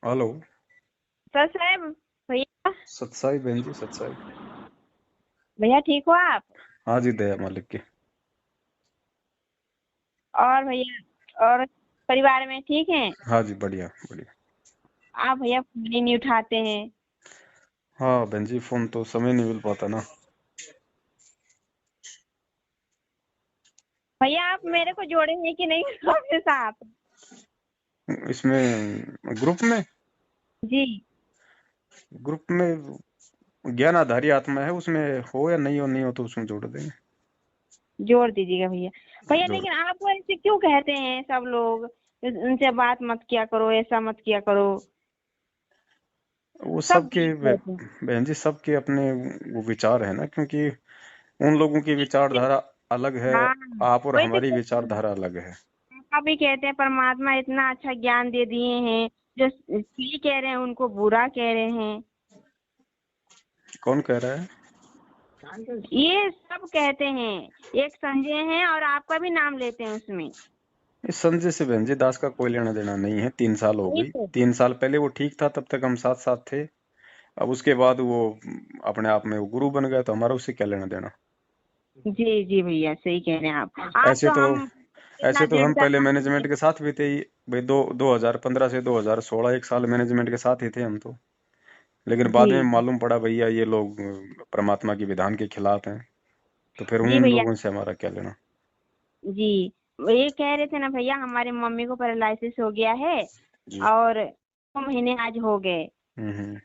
Hello. Sir साहब। भैया। सत्साई बहन जी, सत्साई। भैया ठीक हो आप? हाँ जी, दया मालिक की। और भैया और परिवार में ठीक हैं? हाँ जी, बढ़िया बढ़िया। आप भैया फोन ही नहीं उठाते हैं। हाँ बहन जी, फोन तो समय नहीं मिल पाता ना। भैया आप मेरे को जोड़े हैं कि नहीं अपने साथ? इसमें ग्रुप में। जी। ग्रुप में ज्ञान आधारी आत्मा है, उसमें हो या नहीं हो, नहीं हो तो उसमें जोड़ देंगे। जोड़ दीजिएगा भैया। भैया जोड़। लेकिन आपको ऐसे क्यों कहते हैं सब लोग? उनसे बात मत किया करो, ऐसा मत किया करो। वो सब सबके वही कहते हैं। बहन जी, सबके अपने वो विचार है ना, क्योंकि उन लोगों की विचारधारा अलग है। हाँ, आप और वही तो हमारी कहते हैं। विचारधारा अलग है। पापा भी कहते हैं परमात्मा इतना अच्छा ज्ञान दे दिए हैं, जो सही कह रहे हैं उनको बुरा कह रहे हैं। कौन कह रहा है? ये सब कहते हैं। एक संजय है और आपका भी नाम लेते हैं उसमें। इस संजय से बहन जी दास का कोई लेना देना नहीं है। 3 साल हो वही गई। तो। 3 साल पहले वो ठीक था, तब तक हम साथ साथ थे। अब उसके बाद वो अपने आप में वो गुरु बन गया, तो हमारा उससे क्या लेना देना। जी जी भैया सही कह रहे हैं आप ऐसे तो तो हम इतना ऐसे तो हम पहले दृढ़ता मैनेजमेंट के साथ भी थे ही। भाई 2015 से 2016 एक साल मैनेजमेंट के साथ ही थे हम तो। लेकिन जी बाद में मालूम पड़ा भैया ये लोग परमात्मा के विधान के खिलाफ हैं। तो फिर जी उन भैया। लोगों से हमारा क्या लेना। जी। ये कह रहे थे ना भैया हमारे मम्मी को पैरालिसिस हो गया है। जी। और 2 महीने आज हो गए। हम्म।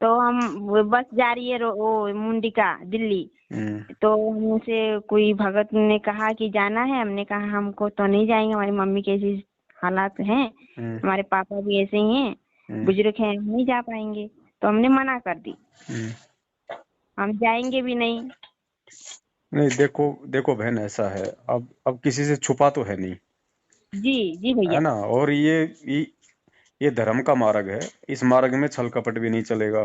तो हम वो बस जा रही है वो मुंडिका दिल्ली। हम्म। तो हमसे कोई भगत ने कहा कि जाना है, हमने कहा हमको तो नहीं जाएंगे, हमारी मम्मी के ऐसी हालात हैं। हम्म। हमारे पापा भी ऐसे ही हैं, हम्म। बुजुर्ग हैं, हम नहीं जा पाएंगे। तो हमने मना कर दी, हम्म। हम जाएंगे भी नहीं। नहीं, देखो देखो बहन, ऐसा है। अब किसी से छुपा तो है नहीं, जी जी है भैया। ना। और ये धर्म का मार्ग है। इस मार्ग में छल कपट भी नहीं चलेगा।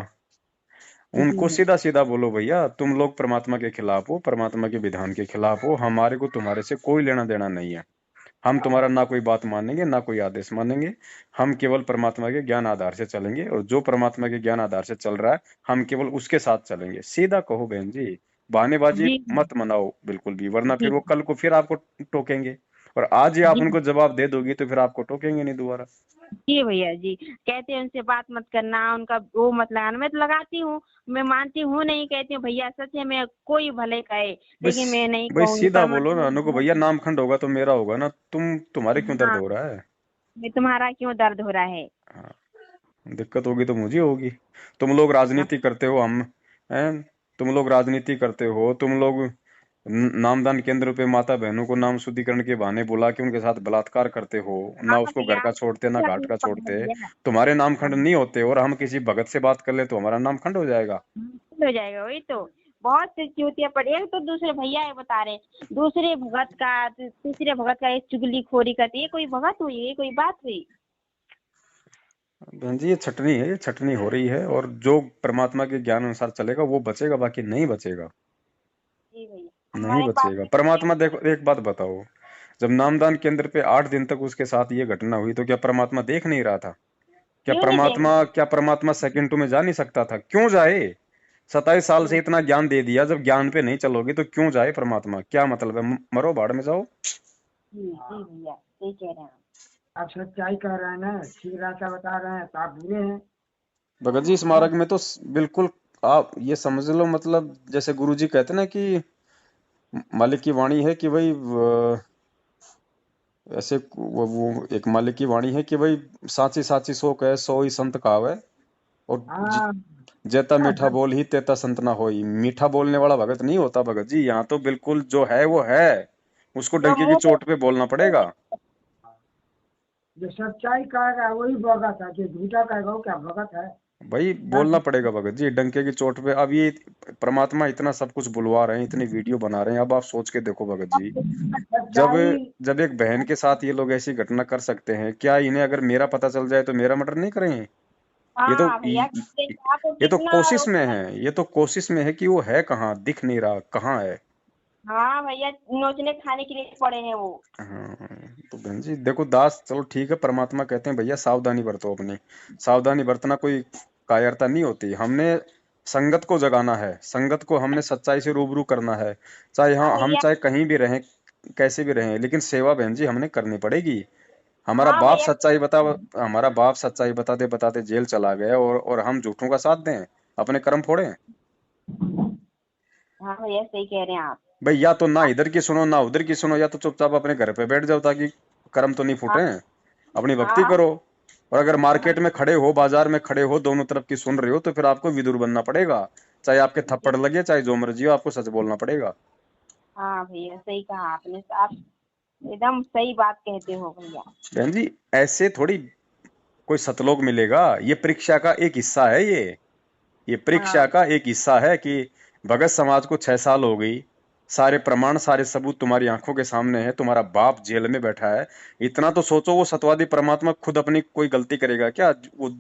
जी उनको भैया। सीधा सीधा बोलो भैया, तुम लोग परमात्मा के खिलाफ हो, परमात्मा के विधान के खिलाफ हो, हमारे को तुम्हारे से कोई लेना देना नहीं है। हम तुम्हारा ना कोई बात मानेंगे, ना कोई आदेश मानेंगे। हम केवल परमात्मा के ज्ञान आधार से चलेंगे, और जो परमात्मा के ज्ञान आधार से चल रहा है, हम केवल उसके साथ चलेंगे। सीधा कहो बहन जी। बहानेबाजी जी मत मनाओ बिल्कुल भी, वरना जी फिर वो कल को फिर आपको टोकेंगे। और आज ही आप जी उनको जवाब दे दोगी तो फिर आपको टोकेंगे नहीं दोबारा। जी भैया जी। कहते हैं उनसे बात मत करना, उनका वो मत लगाना, मैं तो लगाती हूँ। मैं मानती हूँ नहीं, कहती हूँ भैया सच है, मैं कोई भले कहे बस लेकिन मैं नहीं भाई, कहूंगी सीधा बोलो परमात्मा ना ने उनको, बहुत। भैया नामखंड होगा तो मेरा होगा ना। तुम्हारे क्यों दर्द हाँ। हो रहा है? मैं तुम्हारा क्यों दर्द हो रहा है? हाँ, दिक्कत होगी तो मुझे होगी। तुम लोग हाँ। राजनीति करते हो, हम हैं। तुम लोग राजनीति करते हो, तुम लोग नामदान केंद्र पे माता बहनों को नाम शुद्धिकरण के बहाने बुला के उनके साथ बलात्कार करते हो। ना हाँ उसको घर भैया। का छोड़ते, ना घाट करना का पड़ा छोड़ते। भैया। तुम्हारे नामखंड हाँ, नहीं होते, और हम किसी भगत से बात कर ले तो हमारा नामखंड हो जाएगा। मुश्किल हो जाएगा वही तो। बहुत सी चुतिया पड़ी, एक तो दूसरे भैया ये बता रहे हैं, दूसरे भगत का तीसरे भगत का एक चुगलीखोरी करती, ये कोई भगत हुई? ये कोई बात हुई? बहन जी, ये छटनी है, ये छटनी हो रही है। और जो परमात्मा के ज्ञान अनुसार चलेगा वो बचेगा, बाकी नहीं बचेगा। जी भैया। नहीं हमारे पास बचेगा। में परमात्मा देखो, एक बात बताओ। जब नामदान केंद्र पे 8 दिन तक उसके साथ ये घटना हुई, तो क्या परमात्मा देख नहीं रहा था? क्या क्यों नहीं देख परमात्मा रहे? क्या परमात्मा सेकंड में जा नहीं सकता था? क्यों जाए? 27 साल से इतना ज्ञान दे दिया, जब ज्ञान पे नहीं चलोगे तो क्यों जाए परमात्मा? क्या मतलब है? मरो भाड़ में जाओ। जी जी भैया सही कह रहे हैं आप सच्चाई कह रहे हैं ना, ठीक रास्ता बता रहे हैं तो आप बुरे हैं। भगत जी, इस हैं? मार्ग में तो बिल्कुल आप ये समझ लो, मतलब जैसे गुरु जी कहते हैं ना कि मालिक की वाणी है कि भाई ऐसे वो एक मालिक की वाणी है कि भाई, साची साची सो कहे, सो ही संत कहावे। और हाँ। जेता मीठा बोल ही तेता संत ना होई। मीठा बोलने वाला भगत नहीं होता भगत जी। यहाँ तो बिल्कुल जो है वो है। उसको जो डंके की मुंह पे चोट पे बोलना पड़ेगा। जो सच्चाई कहेगा वही भगत है, जो झूठा कहेगा वो क्या भगत है? भाई बोलना पड़ेगा भगत जी, डंके की चोट पे। अब ये परमात्मा इतना सब कुछ बुलवा रहे हैं, इतनी वीडियो बना रहे हैं। अब आप सोच के देखो भगत जी। जब सच्चाई। जब एक बहन के साथ ये लोग ऐसी घटना कर सकते हैं, क्या इन्हें अगर मेरा पता चल जाए तो मेरा मर्डर नहीं करेंगे? ये तो हाँ भैया कहते हैं, आप ये तो कितना कोशिश में रोकते हैं। है, ये तो कोशिश में है कि वो है कहाँ, दिख नहीं रहा कहाँ है। हाँ भैया, नोचने खाने के लिए पड़े हैं वो। हाँ, तो बहन जी देखो दास, चलो ठीक है, परमात्मा कहते हैं भैया सावधानी बरतो अपनी। सावधानी बरतना कोई कायरता नहीं होती। हमने संगत को जगाना है, संगत को हमने सच्चाई से रूबरू करना है। चाहे हाँ हम भैया। चाहे कहीं भी रहें, कैसे भी रहें, लेकिन सेवा बहन जी हमने करनी पड़ेगी। हमारा हाँ बाप भैया। सच्चाई बता हमारा बाप सच्चाई बताते बताते जेल चला गया, और हम झूठों का साथ दें, अपने कर्म फोड़ें। हाँ भैया, सही कह रहे हैं आप। भाई या तो ना इधर की सुनो ना उधर की सुनो, या तो चुपचाप अपने घर पे बैठ जाओ, ताकि कर्म तो नहीं हाँ। फूटे, अपनी भक्ति हाँ। करो। और अगर हाँ मार्केट भैया। में खड़े हो, बाजार में खड़े हो, दोनों तरफ की सुन रहे हो, तो फिर आपको विदुर बनना पड़ेगा। चाहे आपके जी। थप्पड़ लगे, चाहे जो मर्जी हो, आपको सच बोलना पड़ेगा। हाँ भैया, सही कहा आपने। आप एकदम सही बात कहते हो भैया। बहन जी ऐसे थोड़ी कोई सतलोक मिलेगा। ये परीक्षा का एक हिस्सा है, ये परीक्षा हाँ का एक हिस्सा है कि भगत समाज को 6 साल हो गई, सारे प्रमाण सारे सबूत तुम्हारी आंखों के सामने है, तुम्हारा बाप जेल में बैठा है। इतना तो सोचो, वो सतवादी परमात्मा खुद अपनी कोई गलती करेगा क्या, वो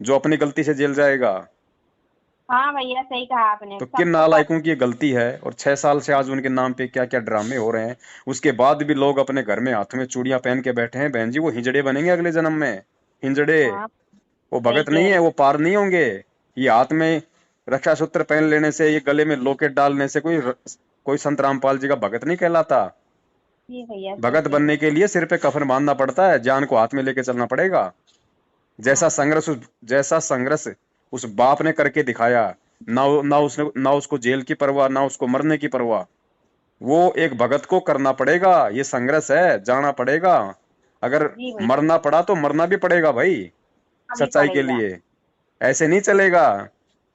जो अपनी गलती से जेल जाएगा? हाँ भैया, सही कहा आपने, तो किन सबको पता। नालायकों की ये गलती है, और 6 साल से आज उनके नाम पे क्या क्या ड्रामे हो रहे हैं। उसके बाद भी लोग अपने घर में हाथ में चूड़ियां पहन के बैठे हैं। बहन जी वो हिजड़े बनेंगे अगले जन्म में, हिजड़े। हाँ, वो सही भगत कह नहीं रहे है, हैं। वो पार नहीं होंगे। ये हाथ में रक्षा सूत्र पहन लेने से, ये गले में लॉकेट डालने से कोई संत रामपाल जी का भगत नहीं कहलाता। जी भैया, सही भगत कह रहे बनने हैं। के लिए सिर पे कफन बांधना पड़ता है, जान को हाथ में लेके चलना पड़ेगा। हाँ जैसा संघर्ष उस बाप ने करके दिखाया, ना उसको जेल की परवाह, ना उसको मरने की परवाह, वो एक भगत को करना पड़ेगा। ये संघर्ष है, जाना पड़ेगा। अगर जी भैया। मरना पड़ा तो मरना भी पड़ेगा भाई, अभी सच्चाई के पड़ेगा। लिए। ऐसे नहीं चलेगा,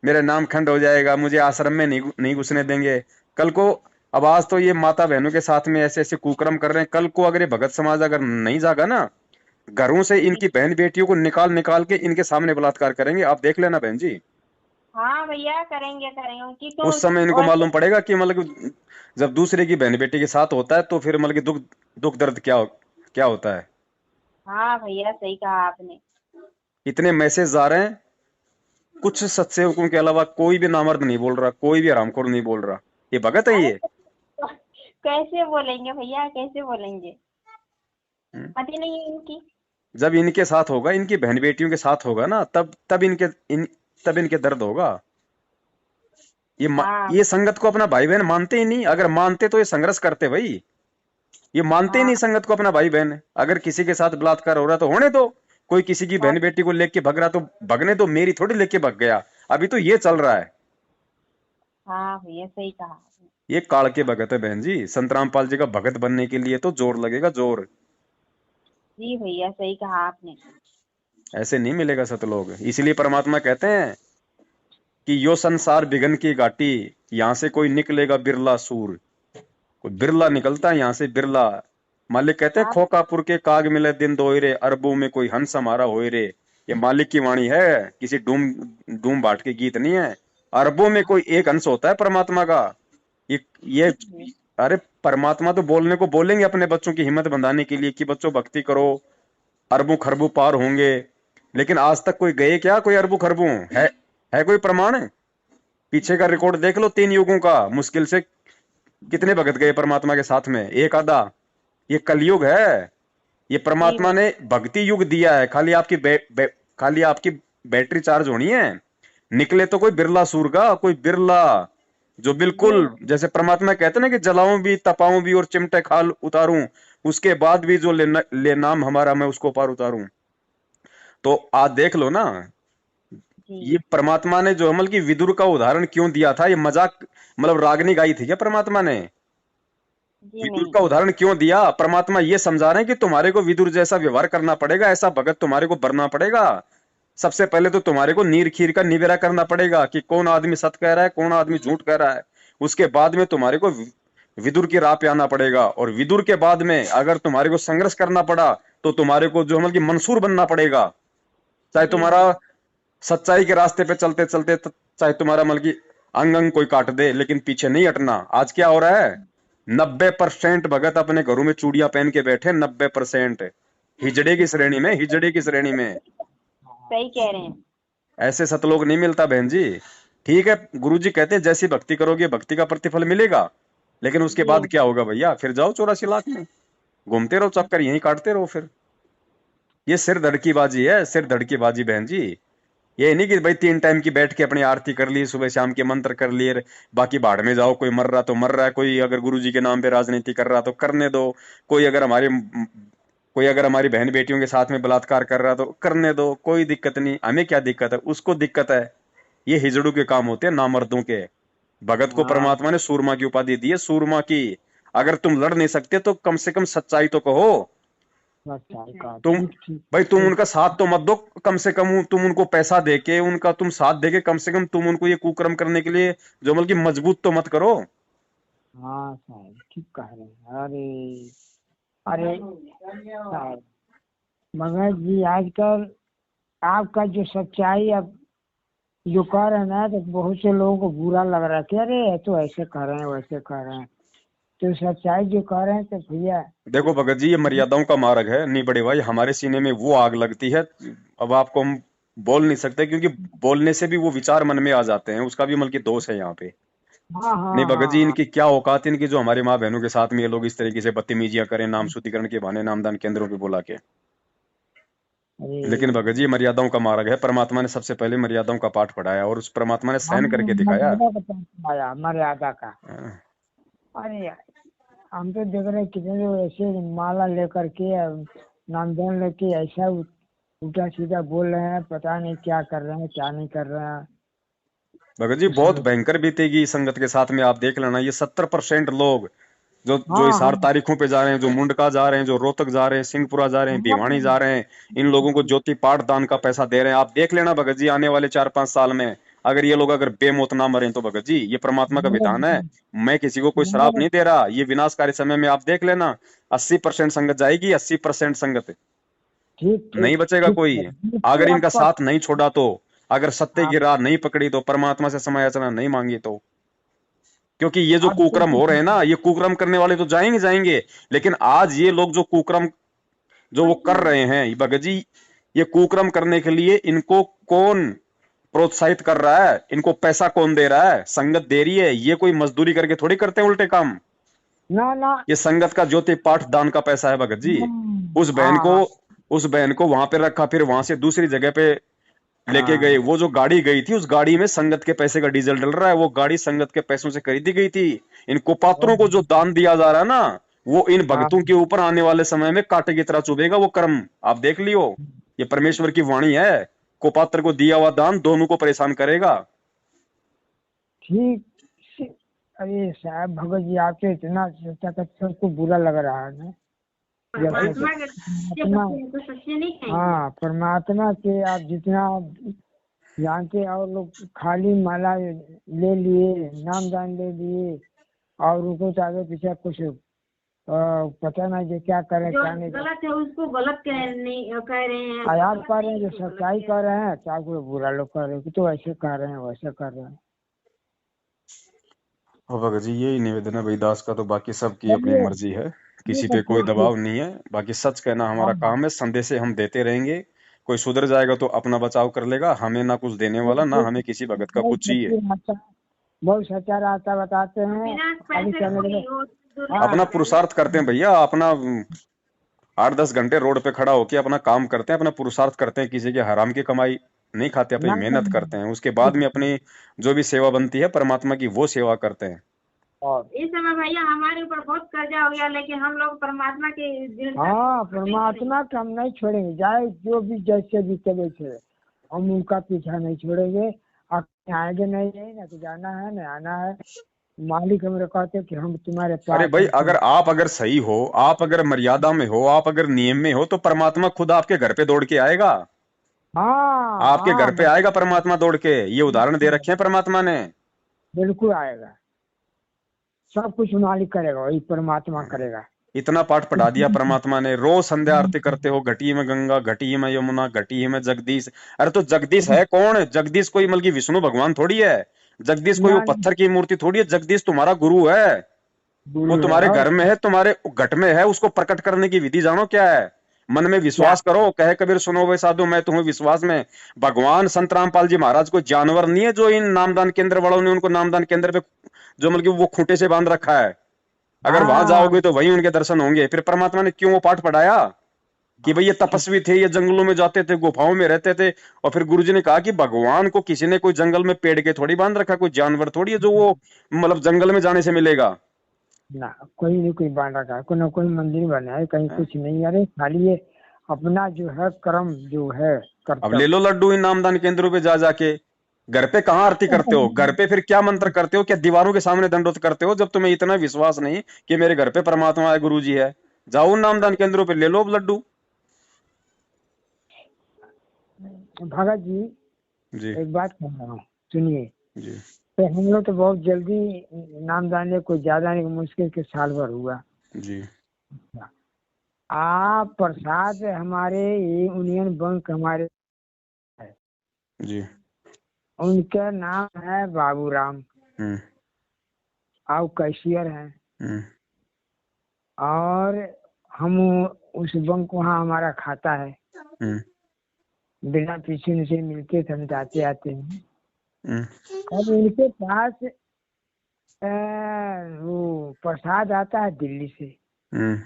मेरा नाम खंड हो जाएगा, मुझे आश्रम में नहीं घुसने देंगे। कल को, अब आज तो ये माता बहनों के साथ में ऐसे ऐसे कुकर्म कर रहे हैं, कल को अगर ये भगत समाज अगर नहीं जागा ना, घरों से जी। इनकी बहन बेटियों को निकाल निकाल के इनके सामने बलात्कार करेंगे, आप देख लेना बहन जी। हाँ भैया, करेंगे करेंगे उनकी तो। उस समय इनको और मालूम पड़ेगा कि मतलब कि जब दूसरे की बहन बेटी के साथ होता है, तो फिर मतलब कि दुख दुख दर्द क्या होता है। हाँ भैया, सही कहा आपने। इतने मैसेज जा रहे हैं, कुछ सत्सेवकों के अलावा कोई भी नामर्द नहीं बोल रहा, कोई भी हरामखोर नहीं बोल रहा। ये भगत है अरे ये। तो कैसे बोलेंगे भैया, कैसे बोलेंगे? हम्म। पति नहीं है इनकी। जब इनके साथ होगा, इनकी बहन बेटियों के साथ होगा ना, तब इनके दर्द होगा। हाँ। ये संगत को अपना भाई बहन मानते ही नहीं। अगर मानते तो ये संघर्ष करते भाई। ये मानते ही हाँ। नहीं संगत को अपना भाई बहन। अगर किसी के साथ बलात्कार हो रहा है तो होने दो। कोई किसी की हाँ। बहन बेटी को लेके भग रहा तो भगने दो, मेरी थोड़ी लेके भग गया। अभी तो ये चल रहा है। हाँ भैया, सही कहा आपने। ये काल के भगत है बहन जी। संत रामपाल जी का भगत बनने के लिए तो जोर लगेगा, जोर। जी भैया, सही कहा आपने। ऐसे नहीं मिलेगा सतलोग। इसलिए परमात्मा कहते हैं कि यो संसार बिघन की घाटी, यहां से कोई निकलेगा बिरला सूर। कोई बिरला निकलता है यहाँ से, बिरला। मालिक कहते हैं हाँ। खोकापुर के काग मिले दिन दोयरे, अरबों में कोई हंस हमारा होए रे। ये मालिक की वाणी है, किसी डूम डूम बाट के गीत नहीं है। अरबों में कोई एक अंश होता है परमात्मा का। ये जी। अरे परमात्मा तो बोलने को बोलेंगे अपने बच्चों की हिम्मत बंधाने के लिए कि बच्चों भक्ति करो, अरबों खरबों पार होंगे। लेकिन आज तक कोई गए क्या, कोई अरबों खरबों है कोई प्रमाण? पीछे का रिकॉर्ड देख लो, 3 युगों का मुश्किल से कितने भगत गए परमात्मा के साथ में, एक आधा। ये कलयुग है। ये जी परमात्मा भैया। ने भक्ति युग दिया है। खाली आपकी बैटरी चार्ज होनी है। निकले तो कोई बिरला सूर का, कोई बिरला जो बिल्कुल जी। जैसे परमात्मा कहते हैं ना कि जलाऊं भी, तपाऊं भी और चिमटे खाल उतारूं, उसके बाद भी जो ले नाम हमारा, मैं उसको पार उतारूं। तो आज देख लो ना, ये जी। परमात्मा ने जो अमल की विदुर का उदाहरण क्यों दिया था, ये मजाक मतलब रागनी गाई थी क्या परमात्मा ने? जी विदुर नहीं। का उदाहरण क्यों दिया? परमात्मा ये समझा रहे हैं कि तुम्हारे को विदुर जैसा व्यवहार करना पड़ेगा, ऐसा भगत तुम्हारे को बनना पड़ेगा। सबसे पहले तो तुम्हारे को नीर खीर का निवेरा करना पड़ेगा कि कौन आदमी सत कह रहा है, कौन आदमी झूठ कह रहा है। उसके बाद में तुम्हारे को विदुर की राह पे आना पड़ेगा, और विदुर के बाद में अगर तुम्हारे को संघर्ष करना पड़ा, तो तुम्हारे को जो मतलब कि मंसूर बनना पड़ेगा। चाहे जी तुम्हारा भैया। सच्चाई के रास्ते पे चलते चलते चाहे तुम्हारा मतलब कि अंग अंग कोई काट दे, लेकिन पीछे नहीं हटना। आज क्या हो रहा है, 90% भगत अपने घरों में चूड़ियां पहन के बैठे, 90% हिजड़े की श्रेणी में, हिजड़े की श्रेणी में। सही कह रहे हैं। ऐसे सतलोक नहीं मिलता बहन जी। ठीक है, गुरु जी कहते हैं जैसी भक्ति करोगे भक्ति का प्रतिफल मिलेगा। लेकिन उसके बाद क्या होगा भैया, फिर जाओ 84 लाख में, घूमते रहो चक्कर, यहीं काटते रहो फिर। ये सिर धड़ की बाजी है, सिर धड़ की बाजी बहन जी। ये नहीं कि भाई 3 टाइम की बैठ के अपनी आरती कर ली, सुबह शाम के मंत्र कर लिए, बाकी भाड़ में जाओ। कोई मर रहा तो मर रहा है, कोई अगर गुरु जी के नाम पे राजनीति कर रहा तो करने दो, कोई अगर हमारी बहन बेटियों के साथ में बलात्कार कर रहा तो करने दो, कोई दिक्कत नहीं। हमें क्या दिक्कत है, उसको दिक्कत है। ये हिजड़ों के काम होते हैं, नामर्दों के। भगत को हाँ परमात्मा ने सूरमा की उपाधि दी है, सूरमा की। अगर तुम लड़ नहीं सकते तो कम से कम सच्चाई तो कहो। सच्चाई का, तुम ठीक ठीक भाई तुम ठीक। उनका साथ तो मत दो, कम से कम तुम उनको पैसा देके, उनका तुम साथ देके, कम से कम तुम उनको ये कुकर्म करने के लिए जो बल्कि मजबूत तो मत करो। हाँ साहब ठीक कह रहे हैं। अरे साहब, मगर जी आजकल आपका जो सच्चाई अब जो कह रहे हैं ना, तो बहुत से लोगों को बुरा लग रहा है कि अरे ये तो ऐसे कर रहे हैं वैसे कर रहे हैं। तो सच्चाई जो कह रहे हैं तो भैया, देखो भगत जी, ये मर्यादाओं का मार्ग है, नहीं बड़े भाई। हमारे सीने में वो आग लगती है, अब आपको हम बोल नहीं सकते, क्योंकि बोलने से भी वो विचार मन में आ जाते हैं, उसका भी मतलब दोष है यहाँ पे। हाँ नहीं हाँ भगत हाँ जी, हाँ। इनकी क्या औकात है, इनकी जो हमारे माँ बहनों के साथ में ये लोग इस तरीके से बदतमीजियां करें, नाम शुद्धिकरण के बहाने नामदान केंद्रों पे बुला के। लेकिन अरे भगत जी, मर्यादाओं का मार्ग है। परमात्मा ने सबसे पहले मर्यादाओं का पाठ पढ़ाया, और उस परमात्मा ने हम सहन करके दिखाया। मर्यादा का पाठ आया, मर्यादा का। हाँ। अरे यार, हम तो देख रहे हैं कितने लोग ऐसे माला लेकर के नामदान लेके ऐसा उल्टा सीधा बोल रहे हैं, पता नहीं क्या कर रहे हैं क्या नहीं कर रहे हैं। भगत जी, कुछ बहुत लोग, भयंकर बीतेगी संगत के साथ में। आप देख लेना, ये 70% लोग जो हाँ इस हाँ 8 तारीखों पे जा रहे हैं, जो मुंडका जा रहे हैं, जो रोहतक जा रहे हैं, सिंहपुरा जा रहे हैं, भिवानी जा रहे हैं, इन लोगों को ज्योति पाठ दान का पैसा दे रहे हैं। आप देख लेना भगत जी, आने वाले 4-5 साल में अगर ये लोग अगर बेमौत ना मरे तो भगत जी, ये परमात्मा का विधान है। मैं किसी को कोई श्राप नहीं दे रहा, ये विनाशकारी समय में आप देख लेना, 80% संगत जाएगी, 80% संगत, ठीक नहीं ठीक बचेगा ठीक कोई। है, बिल्कुल अगर इनका आपका। साथ नहीं छोड़ा तो, अगर सत्य हाँ, की राह नहीं पकड़ी तो, परमात्मा से समायाचना नहीं मांगी तो। क्योंकि ये जो अब कुक्रम हो रहे हैं ना, ये कुक्रम करने वाले तो जाएंगे जाएंगे, लेकिन आज ये लोग जो कुक्रम जो वो कर रहे हैं भगत जी, ये कुक्रम करने के लिए इनको कौन प्रोत्साहित कर रहा है, इनको पैसा कौन दे रहा है? संगत दे रही है। ये कोई मजदूरी करके थोड़ी करते हैं उल्टे काम। ना ना। ये संगत का ज्योति पाठ दान का पैसा है भगत जी। उस बहन हाँ को हाँ उस बहन को वहां पे रखा, फिर वहां से दूसरी जगह पे लेके गए। हाँ। वो जो गाड़ी गई थी, उस गाड़ी में संगत के पैसे का डीजल डल रहा है, वो गाड़ी संगत के पैसों से खरीदी गई थी। इन कुपात्रों को जो दान दिया जा रहा है ना, वो इन हाँ भक्तों के ऊपर आने वाले समय में कांटे की तरह चुभेगा वो कर्म। आप देख लियो, ये परमेश्वर की वाणी है। कुपात्र को दिया हुआ दान दोनों को परेशान करेगा। ठीक। अरे साहब भगत जी, आप तो इतना सोचा था, सबको बुरा लग रहा है ना। जब परमात्मा के सच्चे परमात्मा, भक्त हैं तो सच्चे नहीं कहेंगे। हाँ परमात्मा के आप जितना जानते, और लोग खाली माला ले लिए, नामदान ले लिए, और उनको तो आगे पीछे कुछ पता नहीं जो क्या करे जो क्या नहीं। गलत है उसको गलत कह रहे हैं। आयात कर रहे हैं, जो सच्चाई कर रहे हैं, चाहे कोई बुरा लोग कर रहे हैं कि तो ऐसे कर रहे हैं वैसे कर रहे हैं। और भगत जी, यही निवेदन है भाई दास का, तो बाकी सबकी अपनी चलिए, मर्जी है, किसी ठीक है पे कोई ठीक दबाव ठीक। नहीं है। बाकी सच कहना हाँ हमारा हाँ, काम है, संदेशे हम देते रहेंगे। कोई सुधर जाएगा तो अपना बचाव कर लेगा, हमें ना कुछ देने वाला, ठीक ना ठीक। हमें किसी भगत का बहुत कुछ चाहिए। सच्ची रास्ता, बहुत सच्चा रास्ता बताते हैं। बिना अभी पैसे चलने के लिए, कोई वो अपना हाँ पुरुषार्थ करते हैं भैया, अपना 8-10 घंटे रोड पे खड़ा होके अपना काम करते हैं, अपना पुरुषार्थ करते हैं, किसी के हराम की कमाई नहीं खाते, अपनी ना मेहनत करते हैं। उसके बाद में अपनी जो भी सेवा बनती है परमात्मा की, वो सेवा करते हैं। और इस समय भैया हमारे ऊपर बहुत कर्जा हो गया, लेकिन हम लोग परमात्मा के दिल का हाँ परमात्मा का हम नहीं छोड़ेंगे, चाहे जो भी जैसे भी चले थे, हम उनका पीछा नहीं छोड़ेंगे। आप आएंगे नहीं है ना, तो जाना है ना आना है। मालिक हमें कहते कि हम तुम्हारे अरे पास भाई, हैं, तुम। अगर सही हो, आप अगर मर्यादा में हो, आप अगर नियम में हो, तो परमात्मा खुद आपके घर पे दौड़ के आएगा। हाँ आपके घर हाँ पे आएगा परमात्मा दौड़ के। ये उदाहरण दे रखे हैं परमात्मा ने। बिल्कुल आएगा। सब कुछ मालिक करेगा, वही परमात्मा करेगा। इतना पाठ पढ़ा दिया परमात्मा ने। रोज संध्या आरती करते हो, घटी में गंगा, घटी में यमुना, घटी में जगदीश। अरे तो जगदीश है कौन? जगदीश कोई मतलब कि विष्णु भगवान थोड़ी है। जगदीश कोई वो ना पत्थर की मूर्ति थोड़ी है। जगदीश तुम्हारा गुरु है। वो गुरु है। तुम्हारे और घर में है, तुम्हारे घट में है। उसको प्रकट करने की विधि जानो क्या है? मन में क्या? विश्वास करो। कहे कबीर सुनो वे साधु, मैं तुम्हें विश्वास में। भगवान संत रामपाल जी महाराज कोई जानवर नहीं है जो इन नामदान केंद्र वालों ने उनको नामदान केंद्र पे जो मतलब कि वो खूंटे से बांध रखा है। अगर वहां हाँ जाओगे तो वहीं उनके दर्शन होंगे। फिर परमात्मा ने क्यों वो पाठ पढ़ाया कि भाई ये तपस्वी थे, ये जंगलों में जाते थे, गुफाओं में रहते थे। और फिर गुरुजी ने कहा कि भगवान को किसी ने कोई जंगल में पेड़ के थोड़ी बांध रखा, कोई जानवर थोड़ी है जो वो मतलब जंगल में जाने से मिलेगा। ना, कोई नहीं कोई बांध रखा है, कोई ना कोई मंदिर बना है, कहीं हैं? कुछ नहीं। अरे खाली ये अपना जो है कर्म जो है अब ले लो कर्तव्य। लड्डू इन नामदान केंद्रों पे जा जाके। घर पे कहाँ आरती करते हो? घर पे फिर क्या मंत्र करते हो? क्या दीवारों के सामने दंडोत करते हो? जब तुम्हें इतना विश्वास नहीं कि मेरे घर पे परमात्मा है, गुरु जी है, जाओ उन नामदान केंद्रों पे ले लो लड्डू। भगत जी जी एक बात कह रहा हूँ, सुनिए। जी तो हम लोग तो बहुत जल्दी नाम दाने, कोई ज्यादा नहीं, मुश्किल के साल भर हुआ। जी आप प्रसाद हमारे ये यूनियन बैंक हमारे है, जी। उनका नाम है बाबूराम, हम्म आप कैशियर हैं। हम्म और हम उस बैंक, वहाँ हमारा खाता है, हम्म बिना पीछे उनसे मिलते थे, हम जाते आते हैं। हम्म अब उनके पास वो प्रसाद आता है दिल्ली से, हम्म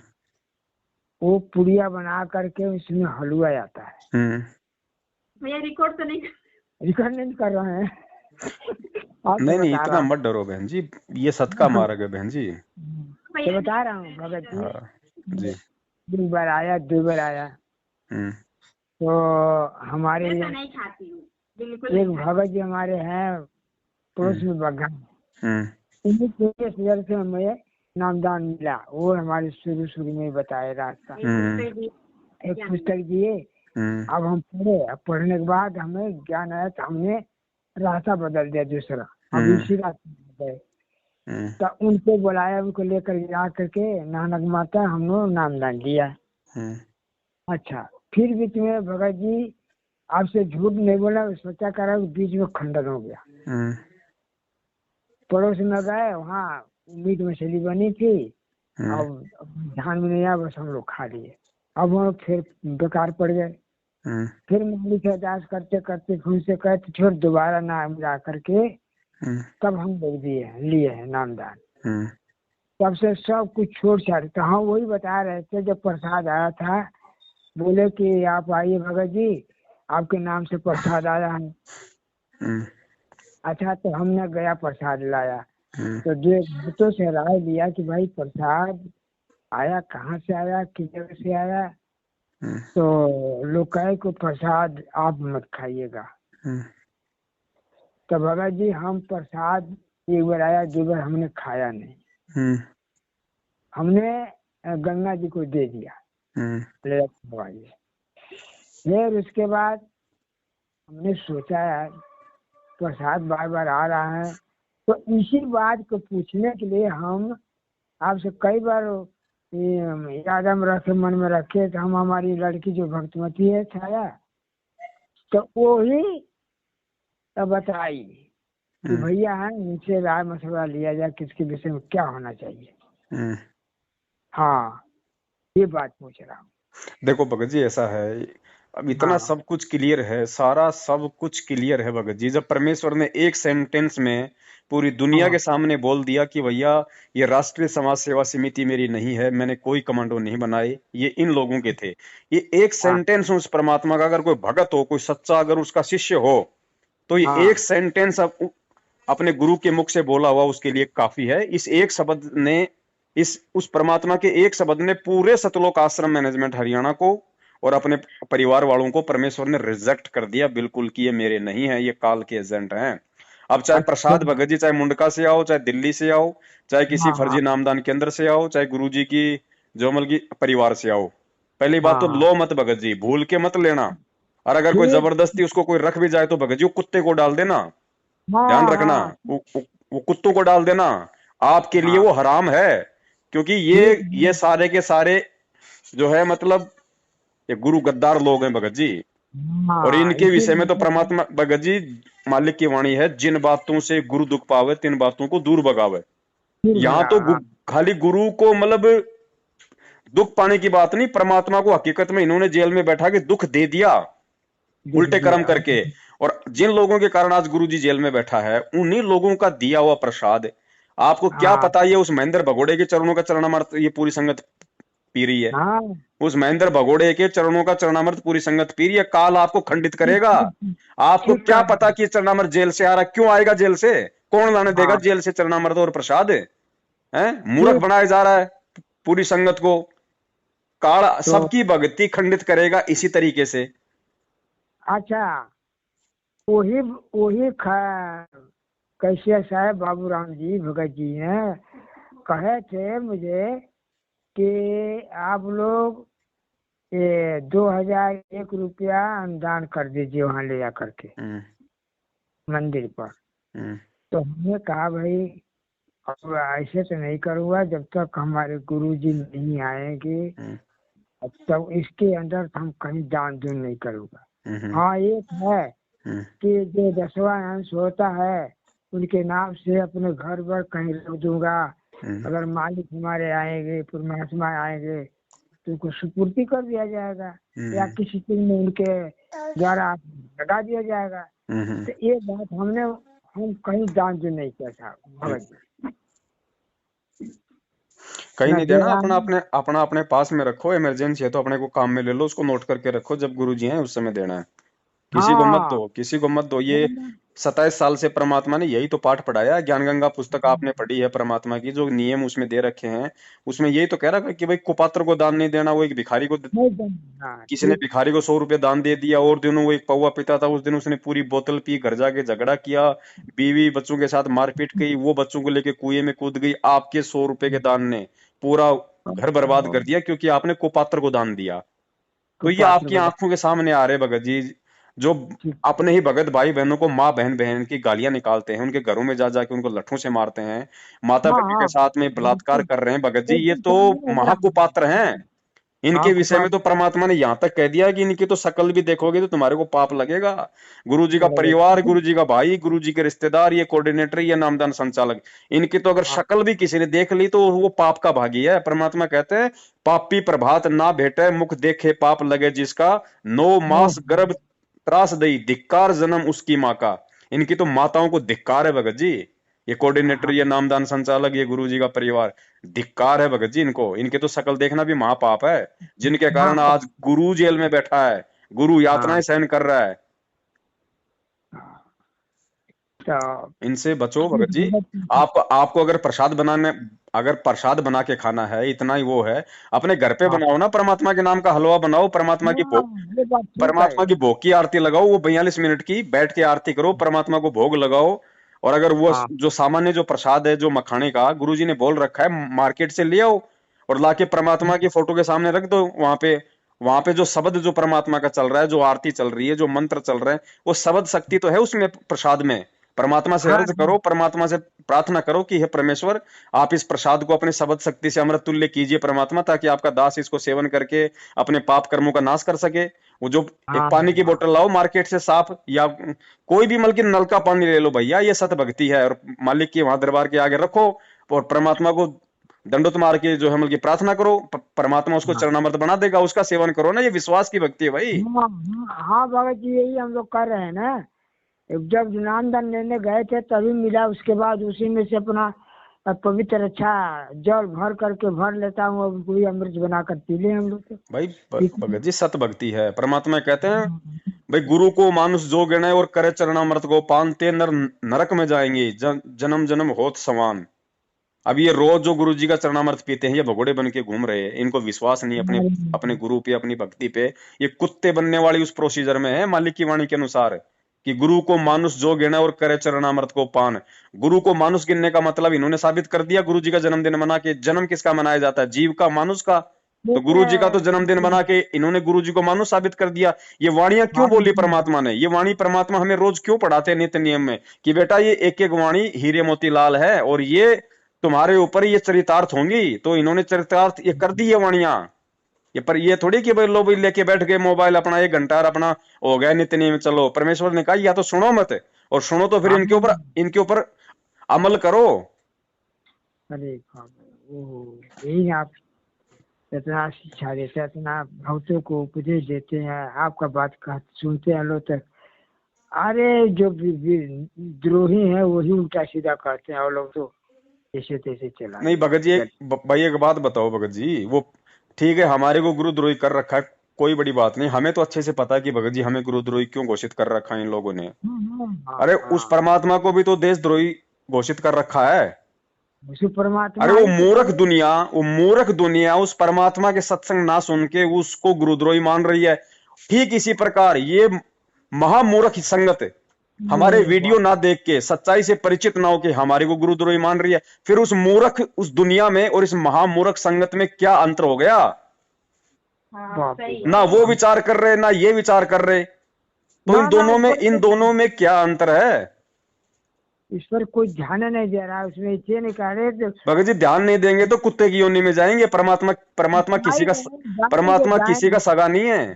वो पुड़िया बना करके उसमें हलवा आता है। हम्म। भैया रिकॉर्ड तो नहीं रिकॉर्ड नहीं कर रहे हैं। आप नहीं तो नहीं, बता रहा इतना हूँ। मत डरो बहन जी, ये सत का मार्ग है बहन जी। तो बता रहा हूँ भगत जी, हाँ जी। एक बार आया, 2 बार आया, हम्म तो हमारे मैं तो लिए नहीं खाती हूँ बिल्कुल एक नहीं खाती। भगत जी हमारे हैं पड़ोस में बग्घा, हम्म उन्हीं के वजह से हमें नामदान मिला। वो हमारे शुरू शुरू में बताए रास्ता, एक पुस्तक दिए। हम्म अब हम पढ़े, अब पढ़ने के बाद हमें ज्ञान आया, तो हमने रास्ता बदल दिया दूसरा, अब इसी रास्ते में गए। हम्म तो उनको बुलाया, उनको लेकर जा करके नानक माता हम लोग नामदान दिया। हम्म अच्छा, फिर बीच में भगत जी आपसे झूठ नहीं बोला, सोचा करा, बीच में खंडन हो गया। हम्म पड़ोस में गए, वहाँ मीट मछली बनी थी, हम्म अब ध्यान में नहीं आया, बस हम लोग खा लिए। अब हम लोग फिर बेकार पड़ गए। हम्म फिर मालिक से अरदास करते करते फिर से कहते, फिर दोबारा नाम जा करके तब हम लोग लिए हैं नामदान। हम्म तब से सब कुछ छोड़ छाड़। तो हम वही बता रहे थे, जब प्रसाद आया था, बोले कि आप आइए भगत जी, आपके नाम से प्रसाद आया है। हम्म अच्छा, तो हमने गया प्रसाद लाया, हम्म तो जो भक्तों से राय लिया कि भाई प्रसाद आया कहाँ से आया, किस जगह से आया। हम्म तो लोग कहे को प्रसाद आप मत खाइएगा। हम्म तो भगत जी हम प्रसाद एक बार आया, 2 बार हमने खाया नहीं, हम्म हमने गंगा जी को दे दिया, ले जाके खवाइए। फिर उसके बाद हमने सोचा यार प्रसाद बार बार आ रहा है, तो इसी बात को पूछने के लिए हम आपसे कई बार याद हम रखे, मन में रखे। तो हम हमारी लड़की जो भक्तमती है छाया, तो वो ही बताई कि भैया है, इनसे राय मशवरा लिया जाए किसके विषय में क्या होना चाहिए। हाँ, ये बात पूछ रहा हूँ। देखो भगत जी ऐसा है, अब इतना हाँ सब कुछ क्लियर है, सारा सब कुछ क्लियर है भगत जी। जब परमेश्वर ने एक सेंटेंस में पूरी दुनिया हाँ के सामने बोल दिया कि भैया ये राष्ट्रीय समाज सेवा समिति मेरी नहीं है, मैंने कोई कमांडो नहीं बनाए, ये इन लोगों के थे। ये एक हाँ सेंटेंस उस परमात्मा का, अगर कोई भगत हो, कोई सच्चा अगर उसका शिष्य हो, तो ये एक हाँ सेंटेंस अब अपने गुरु के मुख से बोला हुआ उसके लिए काफी है। इस एक शब्द ने, इस उस परमात्मा के एक शब्द ने पूरे सतलोक आश्रम मैनेजमेंट हरियाणा को और अपने परिवार वालों को परमेश्वर ने रिजेक्ट कर दिया बिल्कुल कि ये मेरे नहीं है, ये काल के एजेंट हैं। अब चाहे अच्छा प्रसाद भगत जी, चाहे मुंडका से आओ, चाहे दिल्ली से आओ, चाहे किसी हाँ हाँ फर्जी नामदान केंद्र से आओ, चाहे गुरु जी की जोमल की परिवार से आओ, पहली बात हाँ तो हाँ लो मत भगत जी, भूल के मत लेना। और अगर कोई ठीक। जबरदस्ती उसको कोई रख भी जाए तो भगत जी वो कुत्ते को डाल देना, ध्यान हाँ रखना। हाँ वो कुत्तों को डाल देना, आपके लिए हाँ वो हराम है। क्योंकि ठीक ये सारे के सारे जो है मतलब ये गुरु गद्दार लोग हैं भगत जी। और हाँ इनके विषय में तो इसी परमात्मा भगत जी मालिक की वाणी है, जिन बातों से गुरु दुख पावे तिन बातों को दूर भगावे। फिर यहाँ भगा। तो हाँ खाली गुरु को मतलब दुख पाने की बात नहीं, परमात्मा को हकीकत में इन्होंने जेल में बैठा के दुख दे दिया दुख उल्टे कर्म दिया। करके। और जिन लोगों के कारण आज गुरु जी जेल में बैठा है, उन्हीं लोगों का दिया हुआ प्रसाद आपको क्या हाँ पता ये उस महेंद्र भगोड़े के चरणों का चरणामृत ये पूरी संगत पी रही है। हाँ। उस महेंद्र भगोड़े के चरणों का चरणामृत पूरी संगत पी रही है, काल आपको खंडित ठीक करेगा। ठीक आपको ठीक क्या कह पता रहे कि ये चरणामृत जेल से आ रहा है, क्यों आएगा जेल से, कौन लाने हैं। देगा हाँ जेल से चरणामृत और प्रसाद है। मूर्ख ठीक। बनाया जा रहा है पूरी संगत को। काल तो सबकी भक्ति खंडित करेगा इसी तरीके से। अच्छा, वही वही कैसे साहब बाबूराम जी भगत जी ने कहे थे मुझे कि आप लोग ये 2001 रुपया अनुदान कर दीजिए वहाँ ले जा करके हम्म, मंदिर पर। हम्म, तो हमने कहा भाई अब ऐसे तो नहीं करूँगा जब तक हमारे गुरुजी नहीं आएंगे, हम्म, अब तक इसके अंदर हम कहीं दान दून नहीं करूँगा। हम्म, हाँ एक है हम्म, कि जो 10वां अंश होता है उनके नाम से अपने घर पर कहीं रख दूंगा। हम्म, अगर मालिक हमारे आएंगे, परमात्मा आएंगे तो उनको सुपूर्ति कर दिया जाएगा या किसी चीज में उनके द्वारा लगा दिया जाएगा। तो ये बात हम कहीं दान जो नहीं किया था भगत जी, कहीं न नहीं दे देना। रहा अपना हूँ। अपने अपना अपने पास में रखो, इमरजेंसी है तो अपने को काम में ले लो, उसको नोट करके रखो, जब गुरुजी हैं उस समय देना है। किसी को मत हाँ दो, किसी को मत दो। ये 27 साल से परमात्मा ने यही तो पाठ पढ़ाया है। ज्ञान गंगा पुस्तक आपने पढ़ी है, परमात्मा की जो नियम उसमें दे रखे हैं, उसमें यही तो कह रहा है कि भाई कुपात्र को दान नहीं देना। वो एक भिखारी को, नहीं देना। हाँ किसी ने ठीक। भिखारी को 100 रुपये दान दे दिया, और दिनों वो एक पौवा पीता था, उस दिन उसने पूरी बोतल पी, घर जाके झगड़ा किया, बीवी बच्चों के साथ मारपीट की, वो बच्चों को लेके कुएं में कूद गई। आपके 100 रुपए के दान ने पूरा घर बर्बाद कर दिया, क्योंकि आपने कुपात्र को दान दिया। तो ये कुपात्र आपकी को आंखों के सामने आ रहे भगत जी, जो ठीक। अपने ही भगत भाई बहनों को माँ बहन बहन की गालियां निकालते हैं, उनके घरों में जा जाके उनको लट्ठों से मारते हैं, माता हाँ बेटी के हाँ साथ में बलात्कार बिल्कुल कर रहे हैं भगत जी, ये एकदम तो सामने हो रहा है। महाकुपात्र हैं। हाँ इनके विषय में तो कुपात्र परमात्मा ने यहां तक कह दिया कि इनकी तो शकल भी देखोगे तो तुम्हारे को पाप लगेगा। गुरु जी का लगे। परिवार, गुरु जी का भाई, गुरु जी के रिश्तेदार, ये कोऑर्डिनेटर, ये नामदान संचालक, इनकी तो अगर हाँ शक्ल भी किसी ने देख ली तो वो पाप का भागी है। परमात्मा कहते हैं पापी प्रभात ना भेटे, मुख देखे पाप लगे जिसका, 9 मास गर्भ त्रास दई, धिक्कार जन्म उसकी माँ का। इनकी तो माताओं को धिक्कार है भगत जी। ये कोऑर्डिनेटर, हाँ ये नामदान संचालक, ये गुरु जी का परिवार, धिक्कार है भगत जी इनको। इनके तो शकल देखना भी महापाप है, जिनके कारण हाँ आज गुरु जेल में बैठा है, गुरु यातनाएं हाँ। सहन कर रहा है। तो इनसे बचो भगत ठीक जी। भगत जी। आपको अगर प्रसाद बनाने, अगर प्रसाद बना के खाना है, इतना ही वो है, अपने घर पे हाँ बनाओ ना, परमात्मा के नाम का हलवा बनाओ, हाँ ये बात ठीक है। परमात्मा की भोग की आरती लगाओ, वो 42 मिनट की बैठ के आरती करो, परमात्मा को भोग लगाओ। और अगर वो हाँ जो सामान्य जो प्रसाद है जो मखाने का, गुरुजी ने बोल रखा है मार्केट से ले आओ, और लाके परमात्मा की फोटो के सामने रख दो। वहां पे जो शब्द जो परमात्मा का चल रहा है, जो आरती चल रही है, जो मंत्र चल रहे हैं, वो शब्द शक्ति तो है उसमें प्रसाद में। परमात्मा से हाँ अर्ज करो, परमात्मा से प्रार्थना करो कि हे परमेश्वर, आप इस प्रसाद को अपने शब्द शक्ति से अमृत तुल्य कीजिए परमात्मा, ताकि आपका दास इसको सेवन करके अपने पाप कर्मों का नाश कर सके। वो जो एक हाँ पानी की हाँ बोतल लाओ मार्केट से साफ, या कोई भी मतलब कि नल का पानी ले लो भैया, ये सत भक्ति है। और मालिक के वहां दरबार के आगे रखो, और परमात्मा को दंडोत मार के जो है मतलब कि प्रार्थना करो, परमात्मा उसको हाँ चरणामृत बना देगा, उसका सेवन करो ना। ये विश्वास की भक्ति है भाई। हाँ हाँ भगत जी यही हम लोग कर रहे हैं ना। जब नामदान लेने गए थे तभी मिला, उसके बाद उसी में से अपना पवित्र अच्छा जल भर करके भर लेता हूँ, अब कोई अमृत बना कर पी ले हम लोग तो। भाई ठीक है। भगत जी सत भक्ति है। परमात्मा कहते हैं भाई, गुरु को मानुष जो गिने और करे चरणामृत को पान, ते नर नरक में जाएंगे, जन्म जन्म होत समान। अब ये रोज जो गुरु जी का चरणामृत पीते हैं, ये भगोड़े बन के घूम रहे हैं, इनको विश्वास नहीं अपने अपने गुरु पे, अपनी भक्ति पे। ये कुत्ते बनने वाली उस प्रोसीजर में है मालिक की वाणी के अनुसार, कि गुरु को मानुष जो गिने और करे चरणामृत को पान। गुरु को मानुष गिनने का मतलब इन्होंने साबित कर दिया, गुरु जी का जन्मदिन मना के। जन्म किसका मनाया जाता है? जीव का, मानुष का। तो गुरु जी का तो जन्मदिन बना के इन्होंने गुरु जी को मानुष साबित कर दिया। ये वाणियां क्यों हाँ बोली परमात्मा ने? ये वाणी परमात्मा हमें रोज क्यों पढ़ाते हैं नित्य नियम में, कि बेटा ये एक एक वाणी हीरे मोती लाल है, और ये तुम्हारे ऊपर ये चरितार्थ होंगी। तो इन्होंने चरितार्थ ये कर दी है वाणियां। ये पर ये थोड़ी कि भाई लो भाई लेके बैठ गए मोबाइल अपना 1 घंटा और अपना हो गया नित्य नियम चलो। परमेश्वर ने कहा या तो सुनो मत, और सुनो तो फिर हाँ। इनके ऊपर अमल करो। अरे बाप रे, ओह यही आप इतना शिक्षा देते हैं, इतना भक्तों को उपदेश देते हैं, आपका बात सुनते हैं लोग तक। अरे जो द्रोही है वही उल्टा सीधा करते हैं और लोग तो जैसे तैसे चला नहीं भगत जी, भाई एक बात बताओ भगत जी, वो ठीक है हमारे को गुरुद्रोही कर रखा है, कोई बड़ी बात नहीं, हमें तो अच्छे से पता है कि भगत जी हमें गुरुद्रोही क्यों घोषित कर रखा है इन लोगों ने। हाँ अरे उस हाँ। परमात्मा को भी तो देशद्रोही घोषित कर रखा है। उसी अरे परमात्मा ही तो करे। वो मूर्ख दुनिया उस परमात्मा के सत्संग ना सुन के उसको गुरुद्रोही मान रही है। ठीक इसी प्रकार ये महामूर्ख संगत हमारे ये वीडियो ना देख के, सच्चाई से परिचित ना होके हमारे को गुरुद्रोही मान रही है। फिर उस मूर्ख उस दुनिया में और इस महामूर्ख संगत में क्या अंतर हो गया? हाँ बाप रे सही बाप। ना वो सही। विचार कर रहे ना ये विचार कर रहे। तो ना ना, इन दोनों में क्या अंतर है? इस पर कोई ध्यान नहीं दे रहा है, उसमें इतने नहीं कह रहे तो भगत जी ध्यान नहीं देंगे तो कुत्ते की योनि में जाएंगे। परमात्मा किसी का जाएंगे परमात्मा किसी का जाएंगे। सगा नहीं है।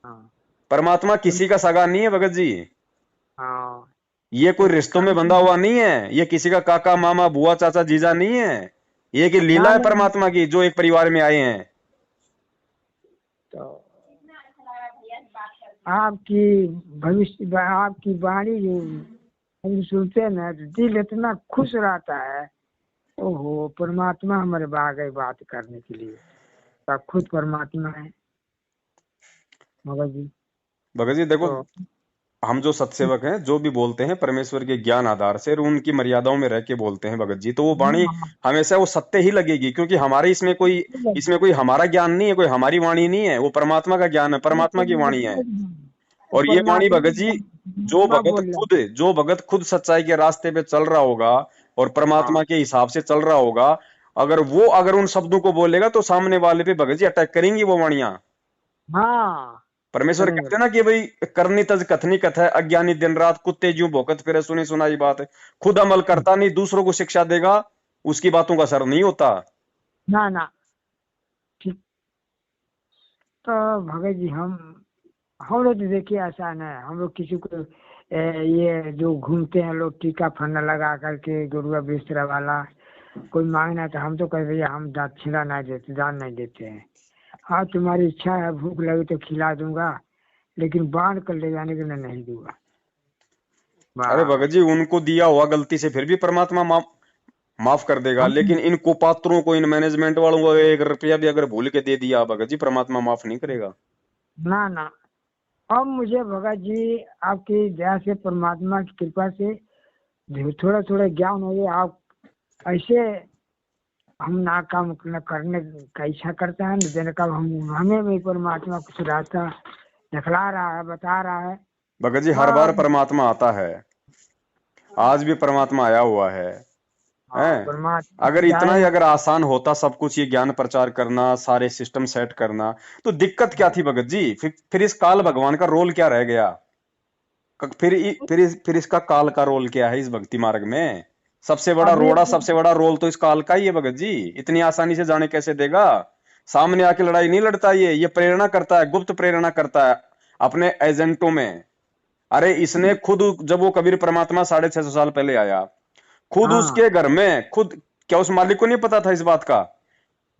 हाँ परमात्मा किसी का सगा नहीं है भगत जी। हाँ। ये कोई तो रिश्तों में बंधा हुआ नहीं है, ये किसी का काका मामा बुआ चाचा जीजा नहीं है। ये कि लीला ना है ना, परमात्मा की जो एक परिवार में आए हैं। तो आपकी भविष्य आपकी वाणी जो हम सुनते हैं ना तो दिल इतना खुश रहता है। ओहो, परमात्मा हमारे आ गए बात करने के लिए। तो खुद परमात्मा है मगर जी। भगत जी देखो, तो हम जो सत्सेवक हैं जो भी बोलते हैं परमेश्वर के ज्ञान आधार से और उनकी मर्यादाओं में रह के बोलते हैं भगत जी, तो वो वाणी हमेशा वो सत्य ही लगेगी, क्योंकि हमारे इसमें कोई हमारा ज्ञान नहीं है, कोई हमारी वाणी नहीं है, वो परमात्मा का ज्ञान है, परमात्मा की वाणी है। और ये वाणी भगत जी, परमात्मा बोल रहे हैं। जो भगत खुद सच्चाई के रास्ते पे चल रहा होगा और हाँ परमात्मा के हिसाब से चल रहा होगा, अगर उन शब्दों को बोलेगा तो सामने वाले पे भगत जी अटैक करेंगी वो वाणियां। हाँ परमेश्वर करेंगे। कहते हैं ना कि भाई करनी तज कथनी कथ है, अज्ञानी दिन रात कुत्ते ज्यों भौंकत फिरे, सुनी सुनाई बात है। खुद अमल करता नहीं दूसरों को शिक्षा देगा, उसकी बातों का असर नहीं होता। ना ना, ठीक। तो भगत जी हम लोग तो देखिए आसान है। हम लोग किसी को ये जो घूमते हैं लोग टीका फन्ना लगा करके गुरुआ बिस्तरा वाला, कोई मांगना तो हम तो कह भैया हम दक्षिणा नहीं देते, दान नहीं देते हैं। हाँ तुम्हारी इच्छा है, भूख लगी तो खिला दूंगा, लेकिन बांध कर ले जाने के लिए नहीं दूंगा। अरे भगत बस। जी उनको दिया हुआ गलती से फिर भी परमात्मा माफ कर देगा, हम लेकिन इन कुपात्रों को, इन मैनेजमेंट वालों को 1 रुपया भी अगर भूल के दे दिया भगत जी, परमात्मा माफ नहीं करेगा। ना ना, अब मुझे भगत जी आपकी दया से परमात्मा की कृपा से जो थोड़ा थोड़ा ज्ञान हो गया। आप ऐसे हम ना काम न करने का इच्छा करता है न देने का। हम हमें भी परमात्मा कुछ रास्ता दिखला रहा है, बता रहा है। भगत जी हर बार बस। परमात्मा आता है, आज भी परमात्मा आया हुआ है। हाँ हैं? परमात्मा अगर इतना ही जाए। अगर आसान होता सब कुछ, ये ज्ञान प्रचार करना, सारे सिस्टम सेट करना, तो दिक्कत क्या थी भगत जी? फिर इस काल भगवान का रोल क्या रह गया? फिर इसका काल का रोल क्या है इस भक्ति मार्ग में? अभी सबसे बड़ा रोल तो इस काल का ही है भगत जी। इतनी आसानी से जाने कैसे देगा? सामने आके लड़ाई नहीं लड़ता, ये प्रेरणा करता है, गुप्त प्रेरणा करता है अपने एजेंटों में। अरे इसने खुद, जब वो कबीर परमात्मा 650 साल पहले आया, खुद हाँ उसके घर में खुद, क्या उस मालिक को नहीं पता था इस बात का?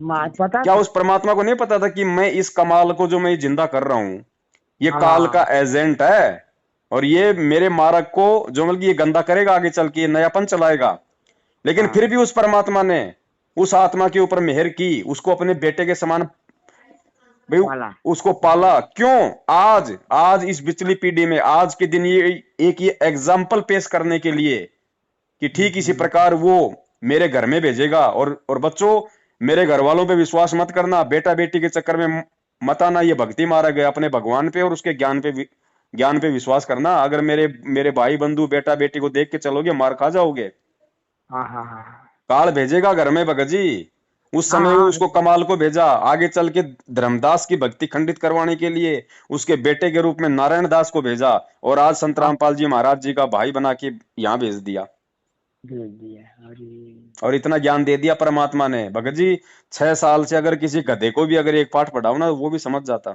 पता क्या था। उस परमात्मा को नहीं पता था कि मैं इस कमाल को जो मैं जिंदा कर रहा हूं, ये काल का हाँ एजेंट है, और ये मेरे मार्ग को जो मतलब कि ये गंदा करेगा आगे चल के, ये नयापन चलाएगा। लेकिन फिर हाँ भी उस परमात्मा ने उस आत्मा के ऊपर मेहर की, उसको अपने बेटे के समान भाई वाला। उसको पाला। क्यों? आज आज इस बिचली पीढ़ी में आज के दिन ये एग्जाम्पल पेश करने के लिए कि ठीक इसी प्रकार वो मेरे घर में भेजेगा। और बच्चों, मेरे घर वालों पे विश्वास मत करना, बेटा बेटी के चक्कर में मत आना, ये भक्ति मार्ग है। अपने भगवान पे और उसके ज्ञान पे विश्वास करना। अगर मेरे भाई बंधु बेटा बेटी को देख के चलोगे मार खा जाओगे। हाँ हाँ हाँ काल भेजेगा घर में भगत जी। उस हाँ समय हाँ उसको कमाल को भेजा आगे चल के धर्मदास की भक्ति खंडित करवाने के लिए, उसके बेटे के रूप में नारायण दास को भेजा, और आज संत हाँ, रामपाल जी महाराज जी का भाई बना के यहाँ भेज दिया। भेज दिया। अरे और इतना ज्ञान दे दिया परमात्मा ने भगत जी। 6 साल से अगर किसी गधे को भी अगर एक पाठ पढ़ाओ ना, वो भी समझ जाता।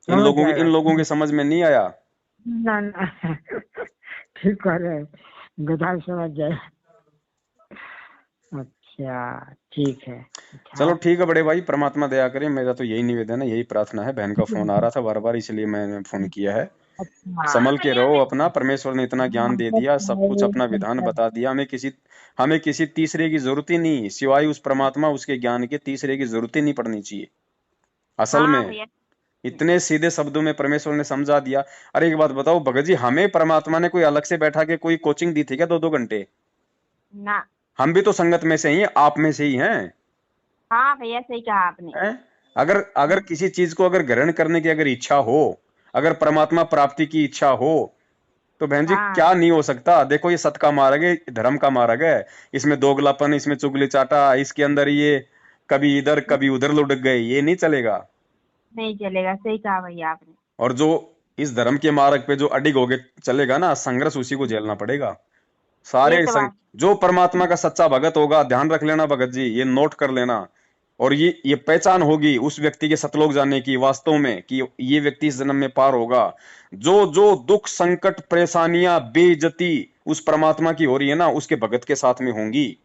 समझ इन जाएगा। लोगों की समझ में नहीं आया। ना ना, ठीक कह रहे हैं, गधा समझ जाए। अच्छा ठीक है। चलो अच्छा ठीक है बड़े भाई, परमात्मा दया करे। मेरा तो यही निवेदन है, यही प्रार्थना है। बहन का फोन आ रहा था बार बार, इसलिए मैंने फोन किया है। संभल के रहो भैया अपना। परमेश्वर ने इतना ज्ञान दे दिया, सब कुछ अपना विधान बता दिया। हमें किसी तीसरे की जरूरत ही नहीं, सिवाय उस परमात्मा उसके ज्ञान के तीसरे की जरूरत ही नहीं पड़नी चाहिए असल हाँ में। भैया इतने सीधे शब्दों में परमेश्वर ने समझा दिया। अरे एक बात बताओ भगत जी, हमें परमात्मा ने कोई अलग से बैठा के कोई कोचिंग दी थी क्या 2-2 घंटे? ना। हम भी तो संगत में से ही हैं, आप में से ही हैं। हाँ भैया सही कहा आपने। हैं? अगर अगर किसी चीज को अगर ग्रहण करने की अगर इच्छा हो, अगर परमात्मा प्राप्ति की इच्छा हो, तो बहन जी हाँ क्या नहीं हो सकता। देखो ये सत का मार्ग है, धर्म का मार्ग है। इसमें दोगलापन, इसमें चुगली चाटा, इसके अंदर ये कभी इधर कभी उधर लुढ़क गए, ये नहीं चलेगा। नहीं चलेगा, सही कहा भैया आपने। और जो इस धर्म के मार्ग पे जो अडिग होके चलेगा ना, संघर्ष उसी को झेलना पड़ेगा। ये सारे तो बात। जो परमात्मा का सच्चा भगत होगा, ध्यान रख लेना भगत जी, ये नोट कर लेना। और ये पहचान होगी उस व्यक्ति के सतलोक जाने की वास्तव में, कि ये व्यक्ति इस जन्म में पार होगा। जो जो दुख संकट परेशानियां बेइज्जती उस परमात्मा की हो रही है ना, उसके भगत के साथ में होंगी।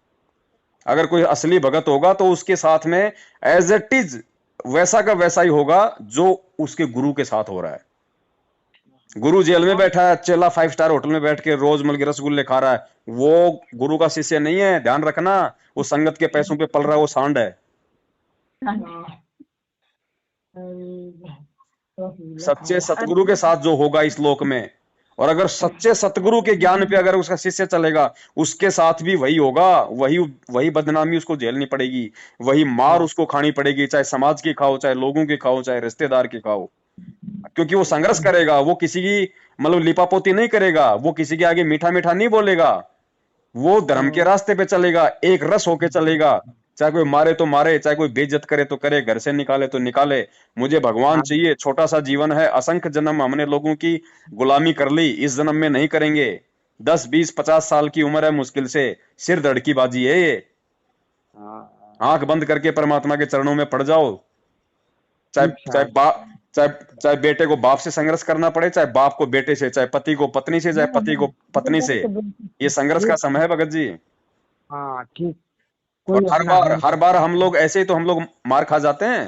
अगर कोई असली भगत होगा तो उसके साथ में एज इट इज वैसा का वैसा ही होगा जो उसके गुरु के साथ हो रहा है। गुरु जेल में बैठा है, चेला 5 स्टार होटल में बैठ के रोज मिल के रसगुल्ले खा रहा है, वो गुरु का शिष्य नहीं है, ध्यान रखना। वो संगत के पैसों पे पल रहा है, वो सांड है। सच्चे सतगुरु के साथ जो होगा इस लोक में, और अगर सच्चे सतगुरु के ज्ञान पे अगर उसका शिष्य चलेगा, उसके साथ भी वही होगा। वही वही बदनामी उसको झेलनी पड़ेगी, वही मार उसको खानी पड़ेगी, चाहे समाज की खाओ, चाहे लोगों की खाओ, चाहे रिश्तेदार की खाओ। क्योंकि वो संघर्ष करेगा, वो किसी की मतलब लिपापोती नहीं करेगा, वो किसी के आगे मीठा मीठा नहीं बोलेगा। वो धर्म के रास्ते पे चलेगा, एक रस होके चलेगा। चाहे कोई मारे तो मारे, चाहे कोई बेइज्जत करे तो करे, घर से निकाले तो निकाले, मुझे भगवान चाहिए। छोटा सा जीवन है, असंख्य जन्म हमने लोगों की गुलामी कर ली, इस जन्म में नहीं करेंगे। 10 20 50 साल की उम्र है मुश्किल से, सिर धड़ की बाजी है ये। आंख बंद करके परमात्मा के चरणों में पड़ जाओ। चाहे चाहे बाप चाहे चाहे बेटे को बाप से संघर्ष करना पड़े, चाहे बाप को बेटे से, चाहे पति को पत्नी से, चाहे पति को पत्नी से। ये संघर्ष का समय है भगत जी। हाँ ठीक। और कोई अपना है हर बार हम लोग ऐसे ही तो हम लोग मार खा जाते हैं।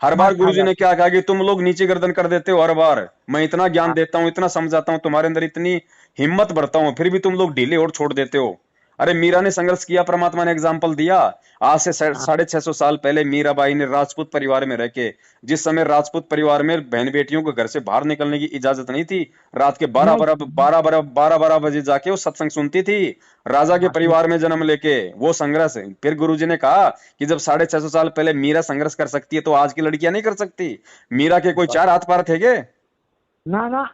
हर मार बार खा गुरुजी ने जाते। क्या कहा कि तुम लोग नीचे गर्दन कर देते हो। हर बार मैं इतना ज्ञान हाँ देता हूँ, इतना समझाता हूँ, तुम्हारे अंदर इतनी हिम्मत भरता हूँ, फिर भी तुम लोग ढीले और छोड़ देते हो। अरे मीरा ने संघर्ष किया, परमात्मा ने एग्जाम्पल दिया। आज से हाँ 650 साल पहले मीराबाई ने राजपूत परिवार में रह के, जिस समय राजपूत परिवार में बहन बेटियों को घर से बाहर निकलने की इजाजत नहीं थी, रात के नहीं। 12 बजे जाके वो सत्संग सुनती थी। राजा के हाँ ठीक। परिवार में जन्म लेके वो संघर्ष। फिर गुरुजी ने कहा कि जब 650 साल पहले मीरा संघर्ष कर सकती है, तो आज की लड़कियां नहीं कर सकती? मीरा के कोई 4 हाथ 5 थे क्या? ना ना।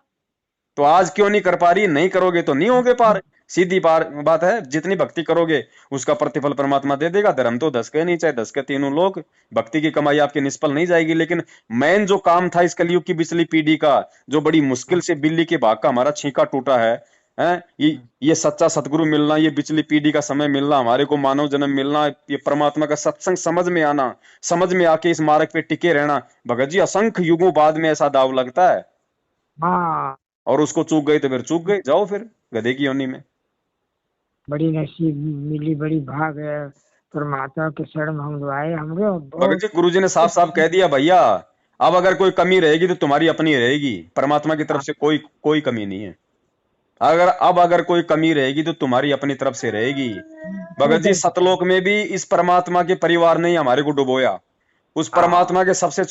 तो आज क्यों नहीं कर पा रही? नहीं करोगे तो नहीं होगे पार। सीधी पार बात है। जितनी भक्ति करोगे उसका प्रतिफल परमात्मा दे देगा। धर्म तो 10 के नहीं, चाहे 10 के तीनों लोग, भक्ति की कमाई आपकी निष्फल नहीं जाएगी। लेकिन मेन जो काम था इस कलयुग की पिछली पीढ़ी का, जो बड़ी मुश्किल से बिल्ली के भाग का हमारा छींका टूटा है, हैं? ये सच्चा सतगुरु मिलना, ये पिछली पीढ़ी का समय मिलना, हमारे को मानव जन्म मिलना, ये परमात्मा का सत्संग समझ में आना, समझ में आके इस मार्ग पे टिके रहना, भगत जी असंख्य युगों बाद में ऐसा दाव लगता है। हाँ और उसको चूक गए तो फिर चूक गए, जाओ फिर गधे की योनि में। बड़ी नसीब मिली, बड़ी भाग है। परमात्मा के शरण में हम लोग आए, हम लोग भगत बहुत। जी गुरु जी ने साफ साफ कह दिया, भैया अब अगर कोई कमी रहेगी तो तुम्हारी अपनी रहेगी, परमात्मा की तरफ से कोई कोई कमी नहीं है। अगर कोई कमी रहेगी तो तुम्हारी अपनी तरफ से रहेगी। भगत जी सतलोक में भी इस परमात्मा के परिवार ने ही हमारे को डुबोया। उस परमात्मा के सबसे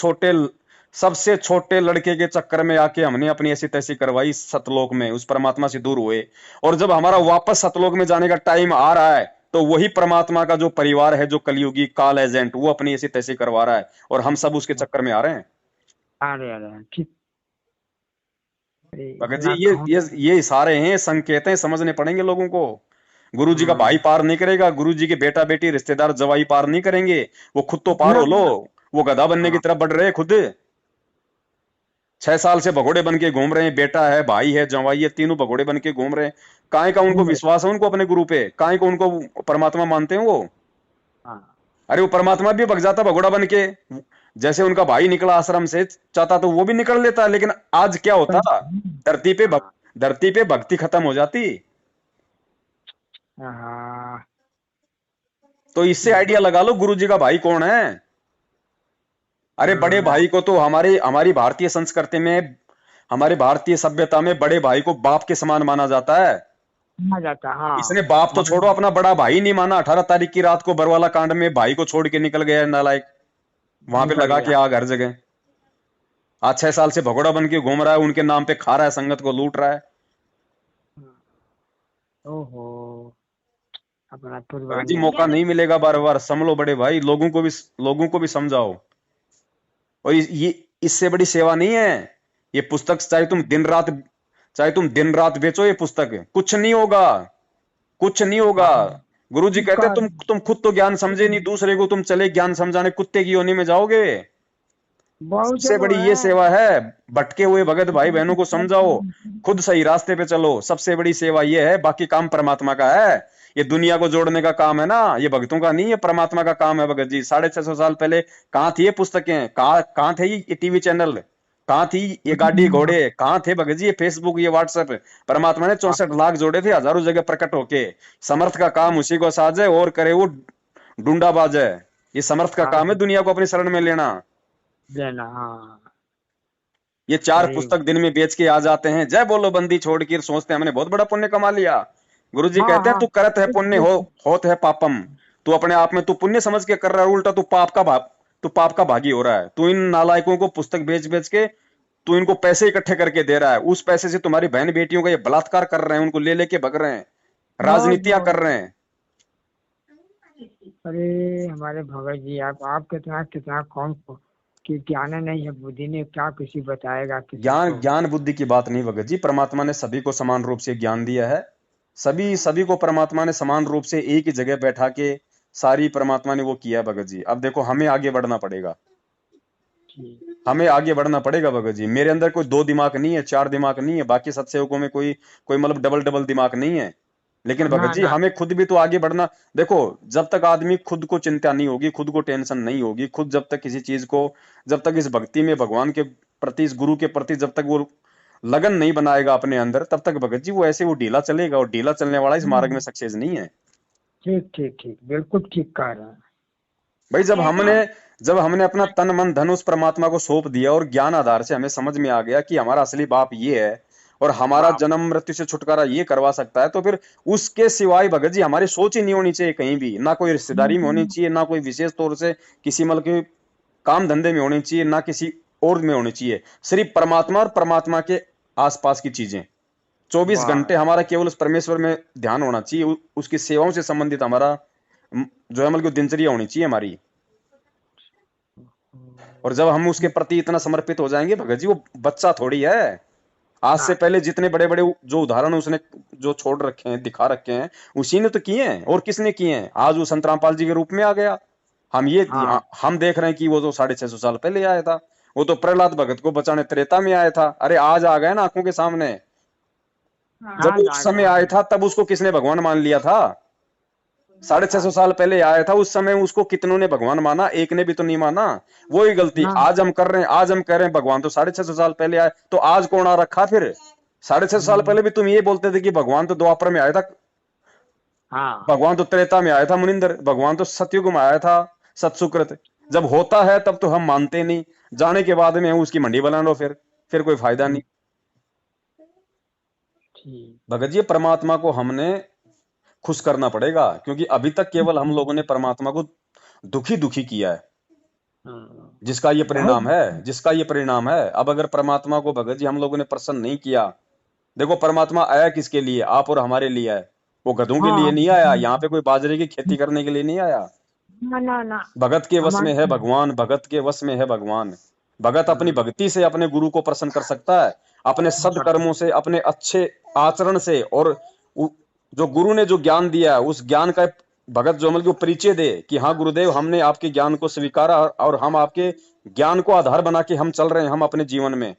छोटे लड़के के चक्कर में आके हमने अपनी ऐसी तैसी करवाई सतलोक में, उस परमात्मा से दूर हुए। और जब हमारा वापस सतलोक में जाने का टाइम आ रहा है, तो वही परमात्मा का जो परिवार है, जो कलयुगी काल एजेंट, वो अपनी ऐसी तैसी करवा रहा है, और हम सब उसके चक्कर में आ रहे हैं। आ रहे ठीक। भगत जी ये इशारे हैं, संकेत हैं, समझने पड़ेंगे लोगों को। गुरु जी का भाई पार नहीं करेगा, गुरु जी के बेटा बेटी रिश्तेदार जवाई पार नहीं करेंगे। वो खुद तो पार हो लो। वो गधा बनने की तरफ बढ़ रहे हैं खुद। 6 साल से भगोड़े बन के घूम रहे हैं, बेटा है, भाई है, जवाई है, तीनों भगोड़े बन के घूम रहे हैं। काहे का उनको विश्वास है उनको अपने गुरु पे? काहे को उनको परमात्मा मानते हैं वो? अरे वो परमात्मा भी भग जाता भगोड़ा बन के। जैसे उनका भाई निकला आश्रम से, चाहता तो वो भी निकल लेता। लेकिन आज क्या होता, धरती पे धरती पे भक्ति खत्म हो जाती। तो इससे आइडिया लगा लो गुरु जी का भाई कौन है। अरे बड़े भाई को तो हमारी भारतीय संस्कृति में हमारी भारतीय सभ्यता में बड़े भाई को बाप के समान माना जाता है। माना जाता, हाँ। इसने बाप तो मगर छोड़ो, अपना बड़ा भाई नहीं माना। 18 तारीख की रात को बरवाला कांड में भाई को छोड़ के निकल गया नालायक, वहां पे निकल लगा के गया। आग हर जगह। आज 6 साल से भगोड़ा बन के घूम रहा है, उनके नाम पे खा रहा है, संगत को लूट रहा है। ओहो, अपना भगत जी कुर्बानी। मौका नहीं मिलेगा बार बार, संभलो बड़े भाई, लोगों को भी समझाओ। और ये इससे बड़ी सेवा नहीं है ये पुस्तक। चाहे तुम दिन रात बेचो ये पुस्तक, कुछ नहीं होगा, कुछ नहीं होगा। हाँ, गुरु जी ठीक कहते हैं, कह तुम खुद तो ज्ञान समझे नहीं, दूसरे को तुम चले ज्ञान समझाने, कुत्ते की योनि में जाओगे। बहुत सबसे चलो बड़ी ये है। सेवा है, भटके हुए भगत भाई बहनों को समझाओ, खुद सही रास्ते पे चलो। सबसे बड़ी सेवा ये है, बाकी काम परमात्मा का है। ये दुनिया को जोड़ने का काम है ना, ये भक्तों का नहीं है, परमात्मा का काम है। भगत जी 650 साल पहले कहाँ थी ये पुस्तकें, कहाँ थे ये टीवी चैनल, कहाँ थी ये गाड़ी घोड़े, कहाँ थे भगत जी ये फेसबुक ये व्हाट्सएप। परमात्मा ने 64 लाख जोड़े थे, हजारों जगह प्रकट होके। समर्थ का काम उसी को साजे और करे वो डूंडा बाजे। ये समर्थ का काम है, हाँ, दुनिया को अपनी शरण में लेना। देना, हाँ। ये 4 सही। पुस्तक दिन में बेच के आ जाते हैं, जय बोलो बंदी छोड़ के, सोचते हैं हमने बहुत बड़ा पुण्य कमा लिया। गुरु जी हाँ कहते हैं, हाँ। तू करत है पुण्य हो, होत है पापम। तू अपने आप में तू पुण्य समझ के कर रहा है, उल्टा तू पाप का भागी हो रहा है। तू इन नालायकों को पुस्तक बेच बेच के तू इनको पैसे इकट्ठे करके दे रहा है। उस पैसे से तुम्हारी बहन बेटियों का ये बलात्कार कर रहे हैं, उनको ले लेके भग रहे हैं, बहुत राजनीतियां कर बहुत। रहे हैं। अरे हमारे भगत जी, आप कितना कितना कौन को कि ज्ञान नहीं है, बुद्धि ने क्या किसी बताएगा किसी ज्ञान को। ज्ञान बुद्धि की बात नहीं भगत जी, परमात्मा ने सभी को समान रूप से ज्ञान दिया है। सभी सभी को परमात्मा ने समान रूप से एक ही जगह बैठा के सारी परमात्मा ने वो किया है भगत जी। अब देखो हमें आगे बढ़ना पड़ेगा, ठीक। हमें आगे बढ़ना पड़ेगा भगत जी। मेरे अंदर कोई 2 दिमाग नहीं है, 4 दिमाग नहीं है, बाकी सत्सेवकों में कोई कोई मतलब डबल डबल दिमाग नहीं है। लेकिन भगत ना जी ना। हमें खुद भी तो आगे बढ़ना। देखो, जब तक आदमी खुद को चिंता नहीं होगी, खुद को टेंशन नहीं होगी, खुद जब तक किसी चीज को, जब तक इस भक्ति में भगवान के प्रति, इस गुरु के प्रति जब तक वो लगन नहीं बनाएगा अपने अंदर, तब तक भगत जी वो ऐसे वो ढीला चलेगा, और ढीला चलने वाला इस मार्ग में सक्सेस नहीं है। ठीक ठीक ठीक, बिल्कुल ठीक कह रहे हैं। भाई जब हमने अपना तन मन धन उस परमात्मा को सौंप दिया, और ज्ञान आधार से हमें समझ में आ गया कि हमारा असली बाप ये है, और हमारा बाप। जन्म मृत्यु से छुटकारा ये करवा सकता है, तो फिर उसके सिवाय भगत जी हमारी सोच ही नहीं होनी चाहिए कहीं भी। ना कोई रिश्तेदारी में होनी चाहिए, ना कोई विशेष तौर से किसी मतलब के काम धंधे में होनी चाहिए, ना किसी और में होनी चाहिए। सिर्फ परमात्मा और परमात्मा के आसपास की चीजें, 24 घंटे वाह। हमारा केवल उस परमेश्वर में ध्यान होना चाहिए। उसकी सेवाओं से संबंधित हमारा जो है मतलब दिनचर्या होनी चाहिए हमारी। और जब हम उसके प्रति इतना समर्पित हो जाएंगे भगत जी, वो बच्चा थोड़ी है। आज से हाँ पहले जितने बड़े बड़े जो उदाहरण उसने जो छोड़ रखे हैं, दिखा रखे हैं, उसी ने तो किए हैं। और किसने किए हैं? आज वो संत रामपाल जी के रूप में आ गया। हाँ। हम देख रहे हैं कि वो तो 650 साल पहले आया था। वो तो प्रहलाद भगत को बचाने त्रेता में आया था। अरे आज आ गया ना आंखों के सामने। जब आज उस आ समय गया। आया था तब उसको किसने भगवान मान लिया था? 650 साल पहले आया था, उस समय उसको कितनों ने भगवान माना? एक ने भी तो नहीं माना। वही गलती ना। आज हम कर रहे हैं। आज हम कह रहे हैं भगवान तो 650 साल पहले आए, तो आज कौन आ रखा फिर? 650 साल पहले भी तुम ये बोलते थे कि भगवान तो द्वापर में आया था, हाँ। भगवान तो त्रेता में आया था मुनिंदर, भगवान तो सतयुग में आया था सतसुकृत। जब होता है तब तो हम मानते नहीं, जाने के बाद में हम उसकी मंडी बना लो, फिर कोई फायदा नहीं। ठीक। भगत जी परमात्मा को हमने खुश करना पड़ेगा, क्योंकि अभी तक केवल हम लोगों ने परमात्मा को दुखी दुखी किया है, हाँ, जिसका ये बहुत। परिणाम है, जिसका ये परिणाम है। अब अगर परमात्मा को भगत जी हम लोगों ने प्रसन्न नहीं किया, देखो परमात्मा आया किसके लिए? आप और हमारे लिए है। वो गधों के लिए हाँ। नहीं आया, यहाँ पे कोई बाजरे की खेती करने के लिए नहीं आया। ना ना ना। भगत के वश में है हमारे। भगवान, भगत के वश में है भगवान। भगत अपनी भक्ति से अपने गुरु को प्रसन्न कर सकता है, अपने सदकर्मों से, अपने अच्छे आचरण से। और जो गुरु ने जो ज्ञान दिया है, उस ज्ञान का भगत जो मतलब परिचय दे कि हाँ गुरुदेव, हमने आपके ज्ञान को स्वीकारा और हम आपके ज्ञान को आधार बना के हम चल रहे हैं हम अपने जीवन में,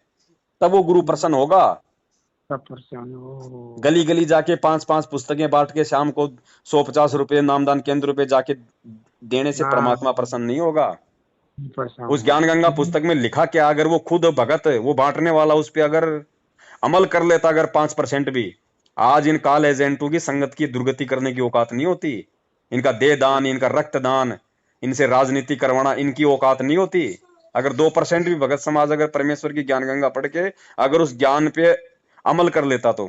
तब वो गुरु प्रसन्न होगा। सब परेशान हो। गली गली जाके 5-5 पुस्तकें बांट के शाम को 150 रुपए नामदान केंद्र पे जाके देने से हाँ, परमात्मा प्रसन्न नहीं होगा। परेशान उस हो। ज्ञान गंगा पुस्तक में लिखा क्या? अगर वो खुद भगत, वो बांटने वाला, उस पे अगर अमल कर लेता अगर 5% भी, आज इन काल एजेंटों की संगत की दुर्गति करने की औकात नहीं होती। इनका देह दान, इनका रक्त दान, इनसे राजनीति करवाना इनकी औकात नहीं होती। अगर 2% भी भगत समाज अगर परमेश्वर की ज्ञान गंगा पढ़ के अगर उस ज्ञान पे अमल कर लेता तो।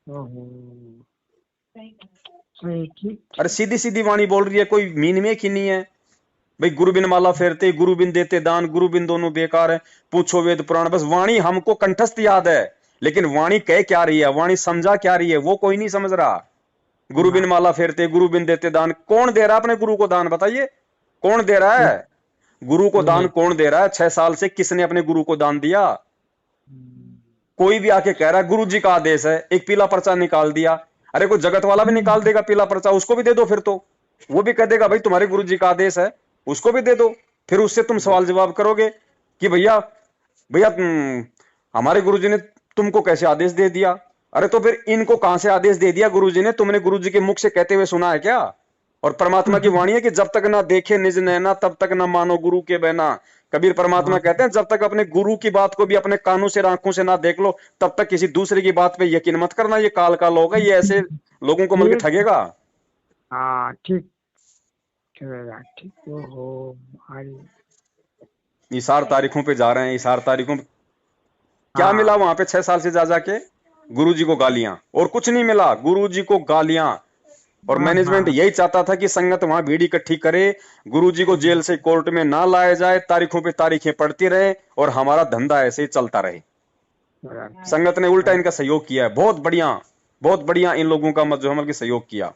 ओहो, सही, ठीक। अरे सीधी सीधी वाणी बोल रही है, कोई मीन में की नहीं है भाई। गुरु बिन माला फेरते, गुरु बिन देते दान, गुरु बिन दोनों बेकार है, पूछो वेद पुराण। बस वाणी हमको कंठस्थ याद है, लेकिन वाणी कह क्या रही है, वाणी समझा क्या रही है, वो कोई नहीं समझ रहा। गुरु बिन माला फेरते, गुरु बिन देते दान, कौन दे रहा है अपने गुरु को दान, बताइए कौन दे रहा है? गुरु को दान कौन दे रहा है? 6 साल से किसने अपने गुरु को दान दिया? कोई भी आके कह रहा है गुरु जी का आदेश है, एक पीला पर्चा निकाल दिया। अरे कोई जगत वाला भी निकाल देगा पीला पर्चा, उसको भी दे दो फिर तो। वो भी कह देगा भाई तुम्हारे गुरु जी का आदेश है, उसको भी दे दो। फिर उससे तुम सवाल जवाब करोगे कि भैया भैया हमारे गुरु जी ने तुमको कैसे आदेश दे दिया? अरे तो फिर इनको कहां से आदेश दे दिया गुरु जी ने? तुमने गुरु जी के मुख से कहते हुए सुना है क्या? और परमात्मा की वाणी है कि जब तक ना देखे निज नैना तब तक ना मानो गुरु के बहना। कबीर परमात्मा कहते हैं जब तक अपने गुरु की बात को भी अपने कानों से आंखों से ना देख लो तब तक किसी दूसरे की बात पे यकीन मत करना। ये काल का लोग है, ये ऐसे लोगों को मतलब ठगेगा। हाँ ठीक, चलेगा, ठीक। ओहो भाई, इशार तारीखों पे जा रहे हैं, इशार तारीखों पे क्या हाँ। मिला वहां पे 6 साल से जा जाके? गुरु जी को गालियां और कुछ नहीं मिला, गुरु जी को गालियां। और हाँ, मैनेजमेंट हाँ। यही चाहता था कि संगत वहां भीड़ इकट्ठी करे, गुरुजी को जेल से कोर्ट में ना लाया जाए, तारीखों पे तारीखें पड़ती रहे और हमारा धंधा ऐसे ही चलता रहे। संगत ने उल्टा इनका सहयोग किया है, बहुत बढ़िया इन लोगों का मत जो हमल के सहयोग किया।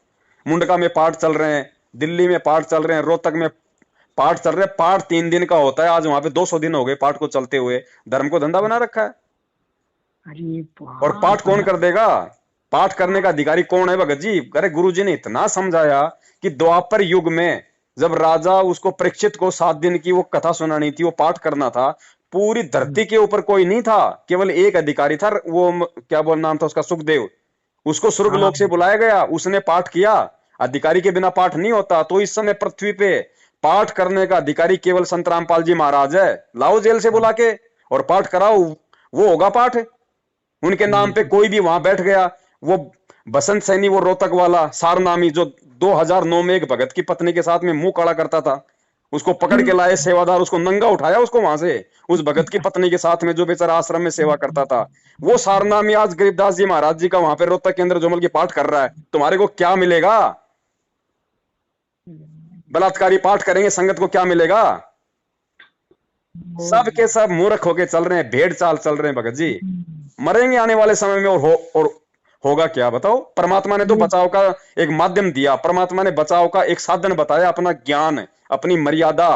मुंडका में पाठ चल रहे हैं, दिल्ली में पाठ चल रहे हैं, रोहतक में पाठ चल रहे हैं। पाठ 3 दिन का होता है, आज वहां पे 200 दिन हो गए पाठ को चलते हुए। धर्म को धंधा बना रखा है। अरे और पाठ कौन कर देगा? पाठ करने का अधिकारी कौन है भगत जी? अरे गुरु जी ने इतना समझाया कि द्वापर युग में जब राजा उसको परीक्षित को 7 दिन की वो कथा सुनानी थी, वो पाठ करना था, पूरी धरती के ऊपर कोई नहीं था, केवल एक अधिकारी था, वो क्या बोल नाम था उसका, सुखदेव। उसको स्वर्गलोक से बुलाया गया, उसने पाठ किया। अधिकारी के बिना पाठ नहीं होता। तो इस समय पृथ्वी पे पाठ करने का अधिकारी केवल संत रामपाल जी महाराज है। लाओ जेल से बुला के और पाठ कराओ, वो होगा पाठ। उनके नाम पे कोई भी वहां बैठ गया, वो बसंत सैनी, वो रोहतक वाला सारनामी जो 2009 में एक भगत की पत्नी के साथ में मुंह काला करता था, उसको पकड़ के लाए सेवादार, उसको नंगा उठाया उसको वहां से, उस भगत की पत्नी के साथ में जो बेचारा आश्रम में सेवा करता था। वो सारनामी आज गरीबदास जी महाराज जी का वहां पे रोहतक के अंदर जोमल की पाठ कर रहा है। तुम्हारे को क्या मिलेगा? बलात्कारी पाठ करेंगे, संगत को क्या मिलेगा? सब के सब मूर्ख होके चल रहे हैं, भेड़ चाल चल रहे हैं भगत जी। मरेंगे आने वाले समय में और होगा क्या बताओ? परमात्मा ने तो बचाव का एक माध्यम दिया, परमात्मा ने बचाव का एक साधन बताया, अपना ज्ञान, अपनी मर्यादा।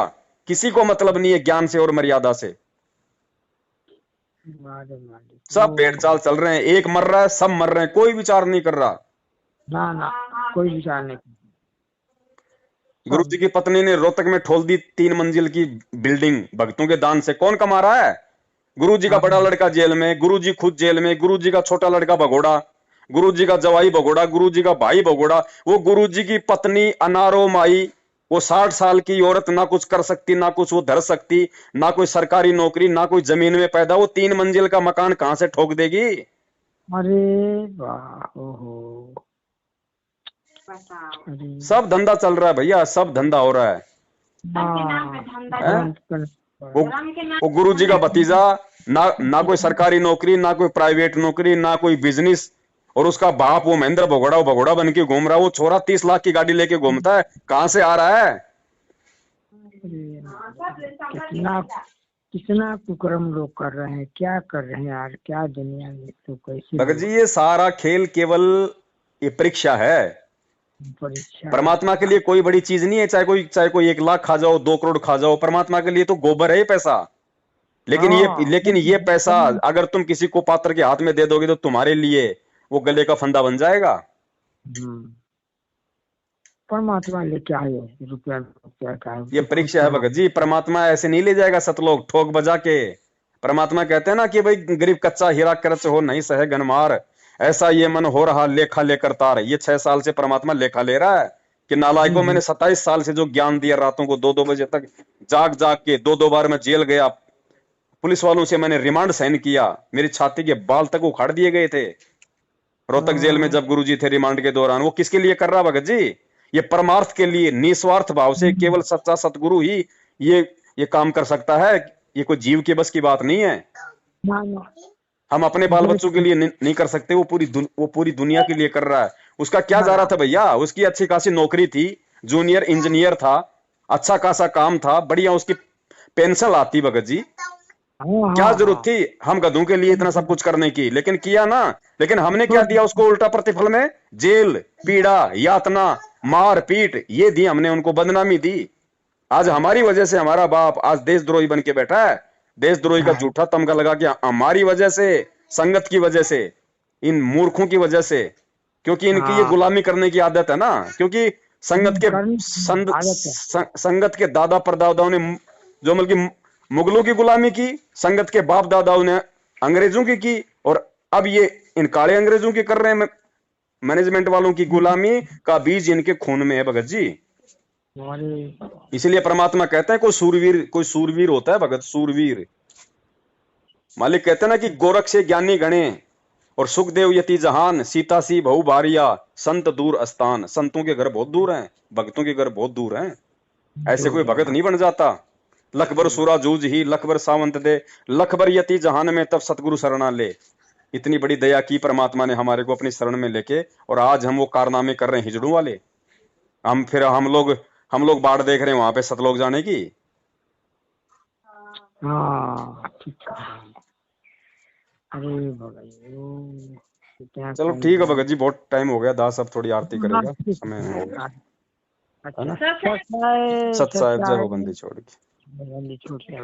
किसी को मतलब नहीं है ज्ञान से और मर्यादा से। सब भेड़ चाल चल रहे हैं, एक मर रहा है, सब मर रहे हैं, कोई विचार नहीं कर रहा। ना ना, कोई विचार नहीं। गुरु जी की पत्नी ने रोहतक में ठोल दी 3 मंजिल की बिल्डिंग भक्तों के दान से। कौन कमा रहा है? गुरु जी का बड़ा लड़का जेल में, गुरु जी खुद जेल में, गुरु जी का छोटा लड़का भगोड़ा, गुरु जी का जवाई भगोड़ा, गुरु जी का भाई भगोड़ा। वो गुरु जी की पत्नी अनारो माई, वो 60 साल की औरत, ना कुछ कर सकती, ना कुछ वो धर सकती, ना कोई सरकारी नौकरी, ना कोई जमीन में पैदा, वो 3 मंजिल का मकान कहां से ठोक देगी? अरे वाह, ओहो, सब धंधा चल रहा है भैया, सब धंधा हो रहा है। वो गुरु जी का भतीजा, ना कोई सरकारी नौकरी, ना कोई प्राइवेट नौकरी, ना कोई बिजनेस, और उसका बाप वो महेंद्र भगोड़ा, वो भगोड़ा बन के घूम रहा है। वो छोरा 30 लाख की गाड़ी लेके घूमता है, कहां से आ रहा है? कितना कितना कुकर्म लोग कर रहे हैं, क्या कर रहे हैं यार, क्या दुनिया में तो कैसे। भगत जी ये सारा खेल केवल ये परीक्षा है। परीक्षा परमात्मा के लिए कोई बड़ी चीज नहीं है, चाहे कोई 1 लाख खा जाओ, 2 करोड़ खा जाओ, परमात्मा के लिए तो गोबर है पैसा। लेकिन ये पैसा अगर तुम किसी को पात्र के हाथ में दे दोगे तो तुम्हारे लिए वो गले का फंदा बन जाएगा। परमात्मा ले क्या है, रुपया का ये परीक्षा है भगत जी। परमात्मा ऐसे नहीं ले जाएगा सतलोक ठोक बजा के। परमात्मा कहते हैं ना कि भाई गरीब कच्चा हीरा करच हो नहीं सहे गनमार, ऐसा ये मन हो रहा लेखा लेकर तार। ये 6 साल से परमात्मा लेखा ले रहा है कि नालायकों, मैंने 27 साल से जो ज्ञान दिया, रातों को 2-2 बजे तक जाग जाग के 2-2 बार मैं जेल गया, पुलिस वालों से मैंने रिमांड सहन किया, मेरी छाती के बाल तक उखाड़ दिए गए थे रोहतक जेल में जब गुरुजी थे रिमांड के दौरान। वो किसके लिए कर रहा भगत जी? ये परमार्थ के लिए, निस्वार्थ भाव से, केवल सच्चा सतगुरु ही ये ये काम कर सकता है? ये कोई जीव के बस की बात नहीं है। ना ना हम अपने बाल बच्चों के लिए नहीं कर सकते, वो पूरी दुनिया के लिए कर रहा है। उसका क्या जा रहा था भैया? उसकी अच्छी खासी नौकरी थी, जूनियर इंजीनियर था, अच्छा खासा काम था, बढ़िया उसकी पेंशन आती भगत जी। हाँ क्या हाँ जरूरत हाँ थी हम गधों के लिए इतना सब कुछ करने की? लेकिन किया ना। लेकिन हमने क्या दिया उसको उल्टा प्रतिफल में? जेल, पीड़ा, यातना, मार पीट, ये दी हमने उनको, बदनामी दी। आज हमारी वजह से हमारा बाप आज देशद्रोही बन के बैठा है। देशद्रोही का झूठा तमगा लगा के, हमारी वजह से, संगत की वजह से, इन मूर्खों की वजह से। क्योंकि इनकी ये हाँ गुलामी करने की आदत है ना। क्योंकि संगत के आदत है। संगत के दादा परदादाओं ने जो बल्कि मुगलों की गुलामी की, संगत के बाप दादाओं ने अंग्रेजों की, और अब ये इन काले अंग्रेजों की कर रहे हैं। मैनेजमेंट वालों की गुलामी का बीज इनके खून में है भगत जी। अरे इसलिए परमात्मा कहते हैं कोई सूरवीर होता है भगत, सूरवीर। मालिक कहते हैं ना कि गोरख से ज्ञानी गणे, और सुखदेव यति जहान, सीता सी बहु भारिया, संत दूर अस्थान। संतों के घर बहुत दूर हैं, भक्तों के घर बहुत दूर हैं। ऐसे कोई भगत नहीं बन जाता। लखबर सुरा जूझ ही, लखबर सावंत दे, लखबर यति जहान में, तब सतगुरु शरणा ले। इतनी बड़ी दया की परमात्मा ने हमारे को अपनी शरण में लेके, और आज हम वो कारनामे कर रहे हैं हिजड़ों वाले। हम लोग बाढ़ देख रहे हैं वहां पे सतलोक जाने की। हाँ ठीक कह रहे हैं। अरे भगवान क्या चलो कहूँ ठीक है यार। भगत जी, बहुत टाइम हो गया। दास अब थोड़ी आरती हाँ, करेगा, ठीक समय है। हो गया। अच्छा सच है सत साहेब जय हो सच बंदी छोड़ के। है छोड़ के